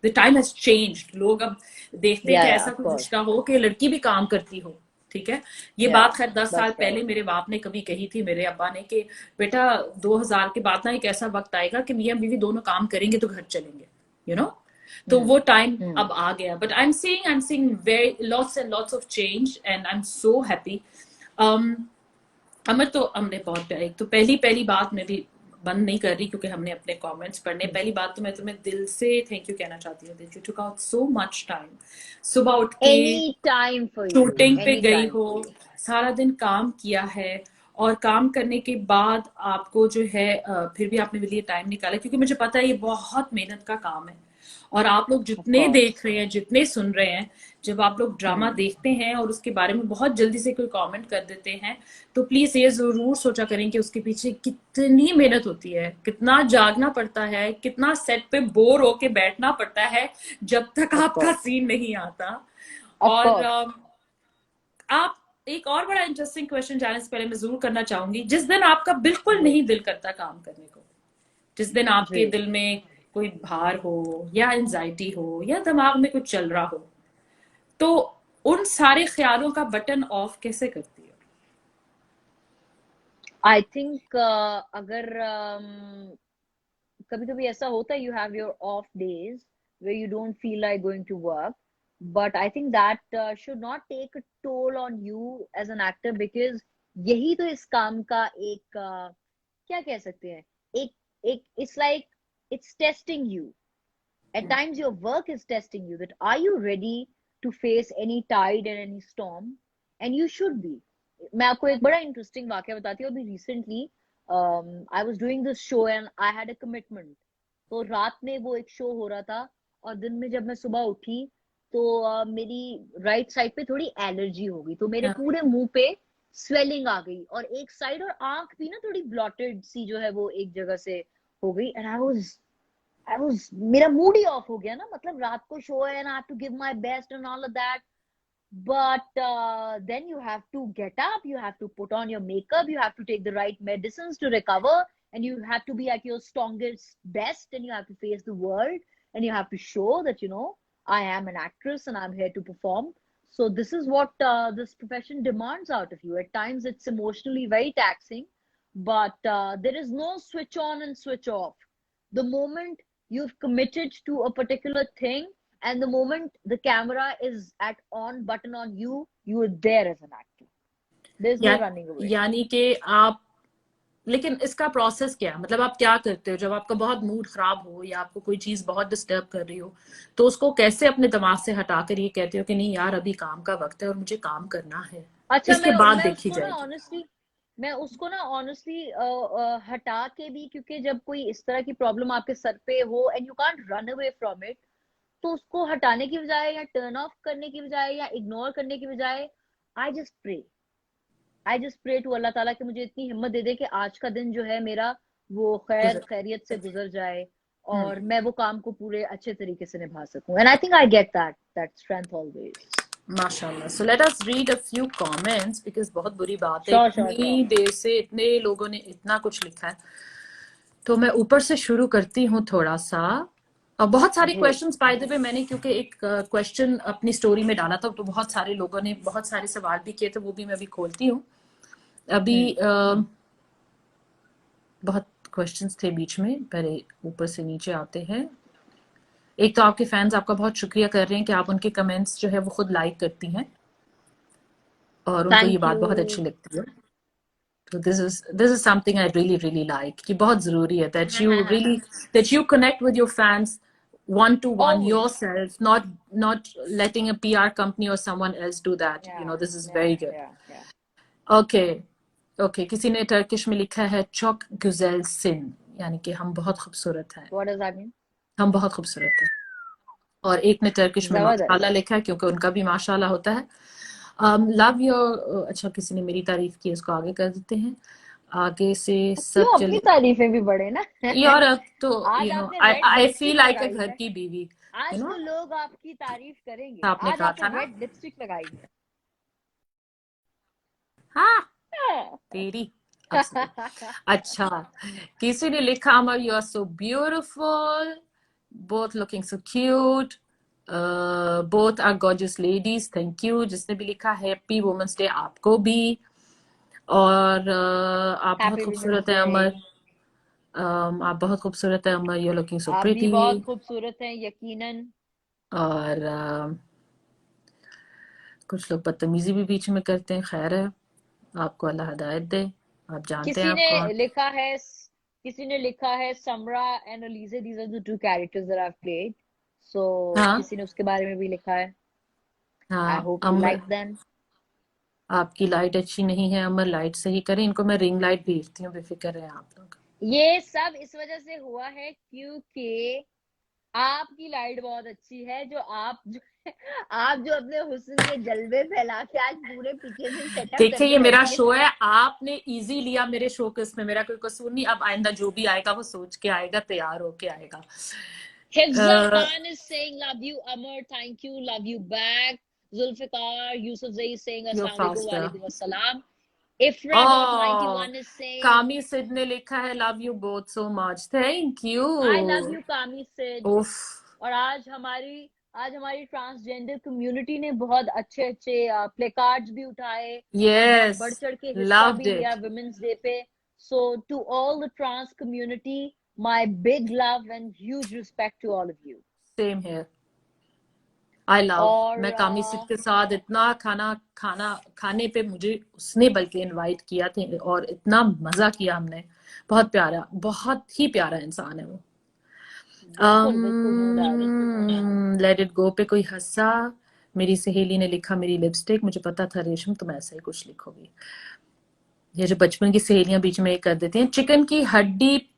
the time has changed. लोग अब देखते हैं कि या ऐसा ऑफ कोई कोर्स रिश्ता हो कि लड़की भी काम करती हो। ठीक है, ये या बात खैर 10 साल दैट्स पहले राइट मेरे बाप ने कभी कही थी, मेरे अब्बा ने, कि बेटा 2000 के बाद ना एक ऐसा वक्त आएगा कि मियाँ बीवी दोनों काम करेंगे तो घर चलेंगे, यू नो। तो वो टाइम हम्म अब आ गया, but I am seeing very lots and lots of change and I am so happy. Amar, तो हमने बहुत प्यार, एक तो पहली पहली बात मैं भी बंद नहीं कर रही क्योंकि हमने अपने कमेंट्स पढ़ने। पहली बात तो मैं तुम्हें दिल से थैंक यू कहना चाहती हूँ that you took out so much time. सुबह उठ के any time for you shooting पे एनी गई टाइम हो, फॉर यू सारा दिन काम किया है, और काम करने के बाद आपको जो है फिर भी आपने मेरे लिए टाइम निकाला, क्योंकि मुझे पता है ये बहुत मेहनत का काम है। और आप लोग ऑफ जितने कोर्स देख रहे हैं, जितने सुन रहे हैं, जब आप लोग ड्रामा देखते हैं और उसके बारे में बहुत जल्दी से कोई कमेंट कर देते हैं, तो प्लीज ये जरूर सोचा करें कि उसके पीछे कितनी मेहनत होती है, कितना जागना पड़ता है, कितना सेट पे बोर होके बैठना पड़ता है जब तक ऑफ आपका कोर्स सीन नहीं आता। ऑफ और कोर्स आप, एक और बड़ा इंटरेस्टिंग क्वेश्चन जाने से पहले मैं जरूर करना चाहूंगी, जिस दिन आपका बिल्कुल जी नहीं दिल करता काम करने को, जिस दिन जी आपके दिल में कोई भार हो या एंजाइटी हो या दिमाग में कुछ चल रहा हो, तो उन सारे ख्यालों का बटन ऑफ कैसे करती है? आई थिंक अगर कभी कभी ऐसा होता है, you have your of days where you don't feel like going to work, but I think that should not take a toll on you as an actor, because यही तो इस काम का एक क्या कह सकते हैं, एक एक it's like it's testing you. At times your work is testing you, that are you ready to face any tide and any storm, and you should be. मैं आपको एक बड़ा इंटरेस्टिंग वाकया बताती हूँ। अभी recently I was doing this show and I had a commitment. तो रात में वो एक शो हो रहा था, और दिन में जब मैं सुबह उठी तो मेरी राइट साइड पे थोड़ी एलर्जी हो गई, तो मेरे हाँ, पूरे मुंह पे स्वेलिंग आ गई, और एक साइड, और आंख भी ना थोड़ी ब्लॉटेड सी जो है वो एक जगह से हो गई। एंड आई वाज मेरा मूड ही ऑफ हो गया ना, मतलब रात को शो है and I have to give my best and all of that, but then you have to get up, you have to put on your makeup, you have to take the right medicines to recover, and you have to be at your strongest best, and you have to face the world, and you have to show that I am an actress and I'm here to perform. So this is what this profession demands out of you. At times it's emotionally very taxing, but there is no switch on and switch off. The moment you've committed to a particular thing, and the moment the camera is at on button on you, you are there as an actor. There's या, no running away. यानी कि आप, लेकिन इसका process क्या है? मतलब आप क्या करते हो जब आपका बहुत मूड खराब हो या आपको कोई चीज बहुत डिस्टर्ब कर रही हो, तो उसको कैसे अपने दिमाग से हटाकर ये कहते हो कि नहीं यार अभी काम का वक्त है और मुझे काम करना है, अच्छा, इसके बाद मैं देखी उसको ना जाएगी? ऑनेस्टली मैं उसको ना ऑनेस्टली हटा के भी, क्योंकि जब कोई इस तरह की प्रॉब्लम आपके सर पे हो and you can't run away from it, तो उसको हटाने की बजाय या टर्न ऑफ करने की बजाय या इग्नोर करने की बजाय, I just pray I just pray to Allah ताला कि मुझे इतनी हिम्मत दे दे कि आज का दिन जो है मेरा वो खैर गुजर, खैरियत से गुजर जाए, हम्म, और मैं वो काम को पूरे अच्छे तरीके से निभा सकूं। And I think I get that strength always. माशाल्लाह। So let us read a few comments, because बहुत बुरी बात है श्योर श्योर इतनी श्योर। देर से इतने लोगों ने इतना कुछ लिखा है। तो मैं ऊपर से शुरू करती हूँ थोड़ा सा। और बहुत सारे जी क्वेश्चंस बाय द वे मैंने, क्योंकि एक क्वेश्चन अपनी स्टोरी में डाला था तो बहुत सारे लोगों ने बहुत सारे सवाल भी किए थे, वो भी मैं अभी खोलती हूँ। अभी बहुत क्वेश्चंस थे बीच में, पहले ऊपर से नीचे आते हैं। एक तो आपके फैंस आपका बहुत शुक्रिया कर रहे हैं कि आप उनके कमेंट्स जो है वो खुद लाइक करती हैं और उनको ये थैंक बात यू। बहुत अच्छी लगती है। तो this is something I really really like, कि बहुत जरूरी है that you connect with your fans one to one always yourself, not letting a PR company or someone else do that. या This is या very good. या Okay. Okay, किसी ने Turkish में लिखा है चौक गुजैल सिन, यानी कि हम बहुत खूबसूरत हैं, व्हाट डज दैट मीन? हम बहुत खूबसूरत हैं। और एक ने टर्किश में जबरदस्त। माशाल्लाह लिखा है, क्योंकि उनका भी माशाल्लाह होता है। लव योर, अच्छा किसी ने मेरी तारीफ की, इसको आगे कर देते हैं, आगे से सब क्यों, अपनी चले। तारीफें भी बढ़े ना। यार अब तो आज यू नो आपने I read I feel lipstick like अ लगाई घर है, की बीवी, आज नो। तो लोग आपकी तारीफ करेंगे, आपने आज कहा आपने था ना। रेड लिपस्टिक लगाई है। हाँ तेरी, अब सही। अच्छा, किसी ने लिखा Amar you are so beautiful, both looking so cute, both are gorgeous ladies, thank you. जिसने भी लिखा हैप्पी वुमेन्स डे आपको भी। और आप बहुत हैप्पी वुमेन्स खूबसूरत है डे। अमर, आप बहुत खूबसूरत है अमर, यू लुकिंग सो आप भी प्रिटी। बहुत खूबसूरत हैं यकीनन। और कुछ लोग बदतमीजी भी बीच में करते हैं, खैर है, आपको अल्लाह हिदायत दे, आप जानते हैं किसी आप कौन। ने लिखा है, किसी ने लिखा है Samra and Alizeh, these are the two characters that I have played, so हाँ किसी ने उसके बारे में भी लिखा है। आई हाँ hope you Amar, like them. आपकी लाइट अच्छी नहीं है अमर, लाइट सही करें इनको, मैं रिंग लाइट भेजती हूँ, बेफिक्र रहे आप लोग। ये सब इस वजह से हुआ है क्योंकि आपकी लाइट बहुत अच्छी है, जो आप जो अपने हुस्न के जलवे फैला के आज पूरे पीछे से सेटअप देखिए ये करके मेरा बैठी है। शो है, आपने इजी लिया मेरे शो को, इसमें मेरा कोई कसूर नहीं। अब आइंदा जो भी आएगा वो सोच के आएगा, तैयार होके आएगा। Hifza Khan is saying love you Amar, thank you, love you back. Zulfikar Yusuf Zai is saying yo assalamu alaikum, faster. walaikum assalam. Oh, Ifra.91 is saying Kami Sid ने लिखा है love you both so much, thank you. I love you Kami Sid। उफ, और आज हमारी transgender community ने बहुत अच्छे अच्छे प्ले कार्ड्स भी उठाए और बहुत यस, बढ़ चढ़ के हिस्सा लव्ड भी लिया इट। वुमेन्स डे पे। So to all the trans community, my big love and huge respect to all of you. Same here, I love. और मैं कामी सिट के साथ इतना खाना खाना खाने पे मुझे उसने बल्कि इनवाइट किया थे, और इतना मजा किया हमने, बहुत प्यारा, बहुत ही प्यारा इंसान है वो। बिल्कुल बिल्कुल, no doubt. Let it go पे कोई हंसा, मेरी सहेली ने लिखा मेरी लिपस्टिक, मुझे पता था रेशम तुम ऐसा ही कुछ लिखोगी। ये जो बचपन की सहेलियां बीच में कर देती हैं। चिकन की हड्डी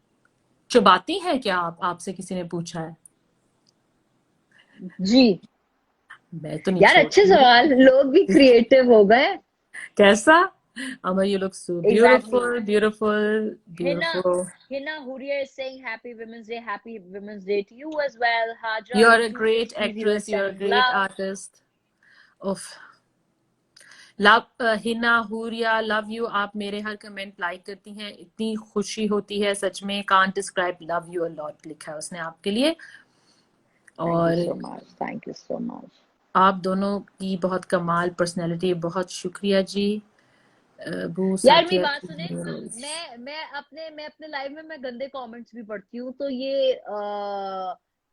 चबाती है क्या आप, आपसे किसी ने पूछा है। जी मैं तो नहीं यार, अच्छे छोड़ती। सवाल, लोग भी क्रिएटिव हो गए। कैसा, Amar you look so exactly. Beautiful beautiful Hina beautiful. Hina Huria is saying happy Women's Day. Happy Women's Day to you as well. Hajra you are is a great 2630 is actress, you are a sending great love. Artist. उफ, love Hina Huria, love you. आप मेरे हर comment like करती हैं, इतनी खुशी होती है सच में, can't describe, love you a lot लिखा है उसने आपके लिए। Thank you so और much. Thank you so much. आप दोनों की बहुत कमाल पर्सनैलिटी, बहुत शुक्रिया जी। अबू यार मेरी साथिया, बात सुने, मैं अपने लाइव में मैं गंदे कमेंट्स भी पढ़ती हूँ, तो ये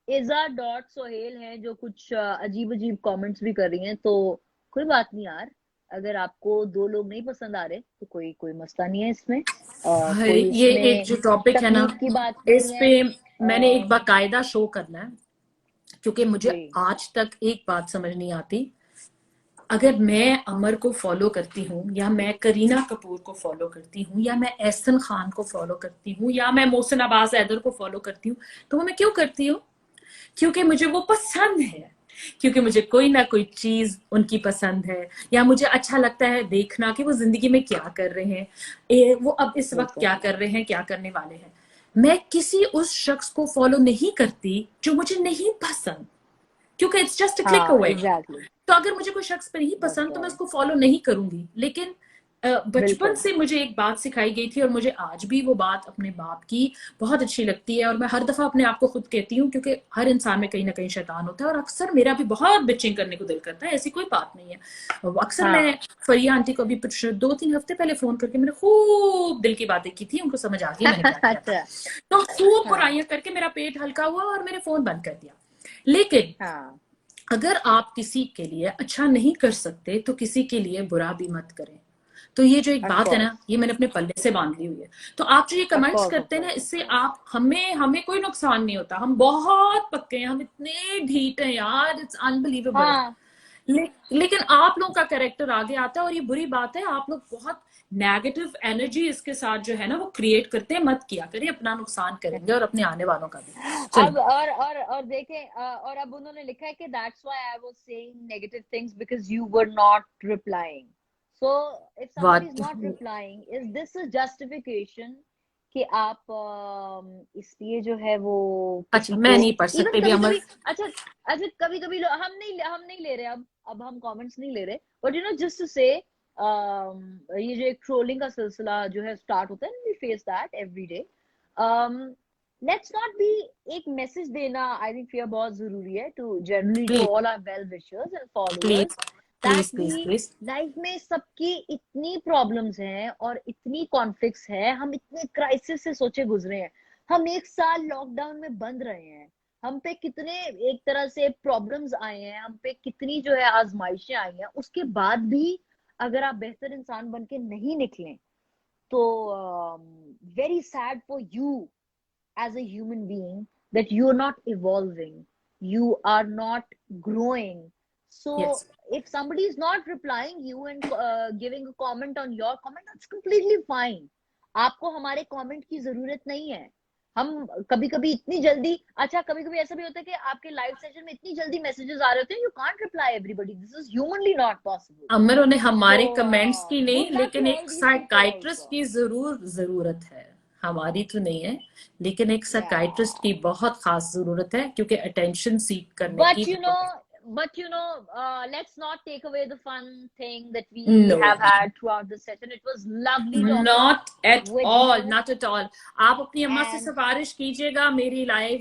इजा डॉट सोहेल है जो कुछ अजीब अजीब कमेंट्स भी कर रही हैं, तो कोई बात नहीं यार, अगर आपको दो लोग नहीं पसंद आ रहे तो कोई कोई मसला नहीं है इसमें, कोई ये एक इसमें जो टॉपिक है ना, तकलीफ की बात इस नहीं है। पे मैंने एक बाकायदा शो करना है, क्योंकि मुझे जी आज तक एक बात समझ नहीं आती। अगर मैं अमर को फॉलो करती हूँ, या मैं करीना कपूर को फॉलो करती हूँ, या मैं एहसन खान को फॉलो करती हूँ, या मैं मोहसिन अब्बास हैदर को फॉलो करती हूँ, तो वो मैं क्यों करती हूँ? क्योंकि मुझे वो पसंद है, क्योंकि मुझे कोई ना कोई चीज उनकी पसंद है, या मुझे अच्छा लगता है देखना कि वो जिंदगी में क्या कर रहे हैं, वो अब इस वक्त बिल्कुल। क्या कर रहे हैं, क्या करने वाले हैं। मैं किसी उस शख्स को फॉलो नहीं करती जो मुझे नहीं पसंद, क्योंकि इट्स जस्ट अ क्लिक हाँ अवे। एग्जैक्टली। तो अगर मुझे कोई शख्स पे नहीं दैट्स पसंद तो मैं राइट। उसको फॉलो नहीं करूंगी। लेकिन बचपन बिल्कुल। से मुझे एक बात सिखाई गई थी, और मुझे आज भी वो बात अपने बाप की बहुत अच्छी लगती है, और मैं हर दफा अपने आप को खुद कहती हूँ, क्योंकि हर इंसान में कहीं ना कहीं शैतान होता है, और अक्सर मेरा भी बहुत बिचिंग करने को दिल करता है, ऐसी कोई बात नहीं है। अक्सर मैं हाँ फरिया आंटी को अभी 2-3 हफ्ते पहले फोन करके मैंने खूब दिल की बातें की थी, उनको समझ आ गई मैंने क्या किया था, अच्छा। तो खूब हाँ बुराइयां करके मेरा पेट हल्का हुआ और मैंने फोन बंद कर दिया। लेकिन हाँ अगर आप किसी के लिए अच्छा नहीं कर सकते तो किसी के लिए बुरा भी मत करें। तो ये जो एक ऑफ बात है ना, कोर्स ये मैंने अपने पल्ले से बांध ली हुई है। तो आप जो ये ऑफ कमेंट्स कोर्स ऑफ करते हैं ना, कोर्स ऑफ इससे कोर्स। आप हमें हमें कोई नुकसान नहीं होता, हम बहुत पक्के हैं, हम इतने ढीठ हैं यार, इट्स अनबिलीवेबल। हाँ लेकिन आप लोगों का कैरेक्टर आगे आता है और ये बुरी बात है, आप लोग बहुत नेगेटिव एनर्जी इसके साथ जो है ना वो क्रिएट करते हैं। मत किया करें, अपना नुकसान करेंगे और अपने आने वालों का भी। अब चलिए, और देखें, और अब उन्होंने लिखा है कि that's why I was saying negative things because you were not replying. So if somebody is बात not replying, is this a justification कि आप इसलिए जो है वो अच्छा, किसी मैं को नहीं पढ़ इवन सकती भी कभी अमर। कभी, अच्छा अच्छा कभी कभी हम नहीं ले रहे, अब हम कमेंट्स नहीं ले रहे, but you know just to say ये जो एक ट्रोलिंग का सिलसिला जो है स्टार्ट होता है, we face that every day. Let's not be, एक मैसेज देना आई थिंक फिर बहुत जरूरी है to generally to please all our well wishers and please followers, that please please we please. Life में सबकी इतनी प्रॉब्लम्स हैं और इतनी कॉन्फ्लिक्ट्स हैं, हम इतने क्राइसिस से सोचे गुजरे हैं, हम एक साल लॉकडाउन में बंद रहे हैं, हम पे कितने एक तरह से प्रॉब्लम्स आए हैं, हम पे कितनी जो है आजमाइशें आई हैं, उसके बाद भी अगर आप बेहतर इंसान बन के नहीं निकले तो very sad for you as a human being that you're not evolving, you are not growing. So yes, if somebody is not replying you and giving a comment on your comment, that's completely fine. आपको हमारे comment की जरूरत नहीं है। हम कभी कभी इतनी जल्दी, अच्छा कभी कभी ऐसा भी होता है कि आपके लाइव सेशन में इतनी जल्दी मैसेजेस आ रहे होते हैं, you can't reply everybody, this is humanly not possible. Amar, उन्हें तो हमारे कमेंट्स की नहीं, गुड लक लेकिन टू ऑल एक दीज पीपल साइकाइट्रिस्ट आल्सो। की जरूरत है। हमारी तो नहीं है, लेकिन एक या साइकाइट्रिस्ट की बहुत खास जरूरत है, क्योंकि अटेंशन सीक करने की But you बहुत। know, let's not take away the fun thing that we know, have had throughout the session. It was lovely talking not at with all, you, not at all. आप अपनी अम्मा से and सिफारिश कीजिएगा मेरी live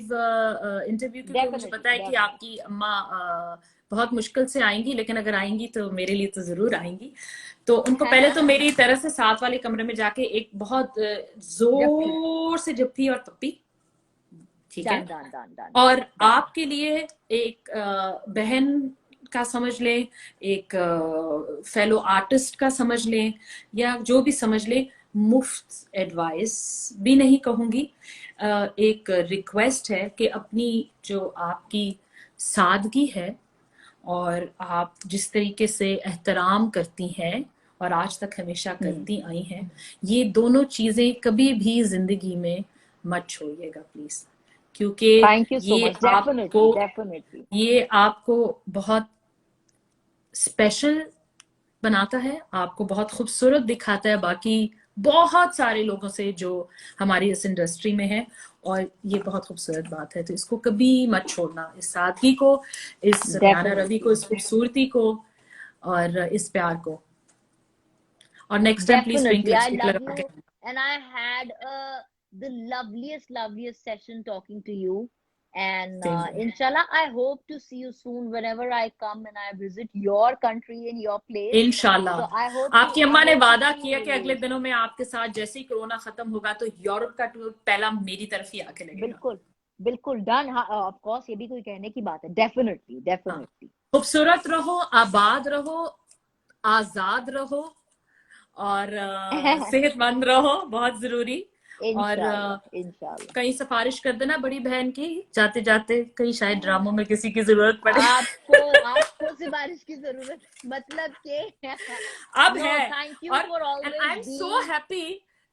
interview की। कोई मुझे definitely, पता है कि definitely, आपकी अम्मा बहुत मुश्किल से आएंगी, लेकिन अगर आएंगी तो मेरे लिए तो जरूर आएंगी। तो उनको पहले तो मेरी तरफ से साथ वाले कमरे में जाके एक बहुत Jappi, जोर से जप्पी और तप्पी, ठीक है। done, done, done, done, done, और done. आपके लिए एक बहन का समझ लें, एक फेलो आर्टिस्ट का समझ लें, या जो भी समझ लें, मुफ्त एडवाइस भी नहीं कहूंगी, एक रिक्वेस्ट है कि अपनी जो आपकी सादगी है और आप जिस तरीके से एहतराम करती हैं और आज तक हमेशा Hmm. करती आई हैं, ये दोनों चीजें कभी भी जिंदगी में मत छोड़िएगा प्लीज। क्योंकि Thank you so ये much. आपको Definitely, definitely. ये आपको बहुत स्पेशल बनाता है, आपको बहुत खूबसूरत दिखाता है बाकी बहुत सारे लोगों से जो हमारी इस इंडस्ट्री में है। और ये बहुत खूबसूरत बात है, तो इसको कभी मत छोड़ना, इस सादगी को, इस रियाना रवि को, Definitely, इस खूबसूरती को और इस प्यार को। और next time please pink definitely. I lipstick love लगा you, के। and I had the loveliest session talking to you. And inshallah, I hope to see you soon whenever I come and I visit your country and your place. So I hope इंशाल्लाह। to आपकी I अम्मा ने hope to वादा see किया कि अगले you. दिनों में आपके साथ जैसे ही कोरोना खत्म होगा तो यूरोप का टूर पहला मेरी तरफ ही आके लगेगा। बिल्कुल बिल्कुल डन। हाँ ऑफ कोर्स, ये भी कोई कहने की बात है। डेफिनेटली हाँ, डेफिनेटली। खूबसूरत रहो, आबाद रहो, आजाद रहो और सेहतमंद रहो, बहुत जरूरी। और इंशाल्लाह इंशाल्लाह। कहीं सिफारिश कर देना बड़ी बहन की, जाते जाते कहीं शायद ड्रामों में किसी की जरूरत पड़े। आपको आपको सिफारिश की जरूरत मतलब के अब नो, है। थैंक यू और for and always I am so being. Happy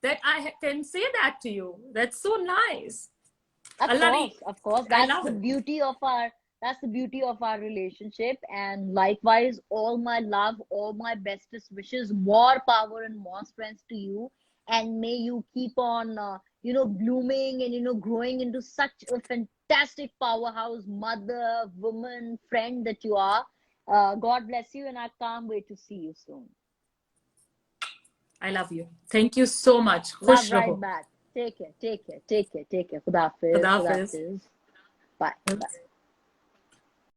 that I can say that to you, that's so nice. Of Allah ने, course, of course. I That's love the it. beauty of our relationship. And likewise, all my love, all my bestest wishes, more power and more strength to you. And may you keep on, blooming and growing into such a fantastic powerhouse mother, woman, friend that you are. God bless you, and I can't wait to see you soon. I love you. Thank you so much. Love खुश right रहो। back. Take care, take care, take care, take care. Khuda Hafiz, खुदा Khuda हाफिज। Hafiz. Bye, bye.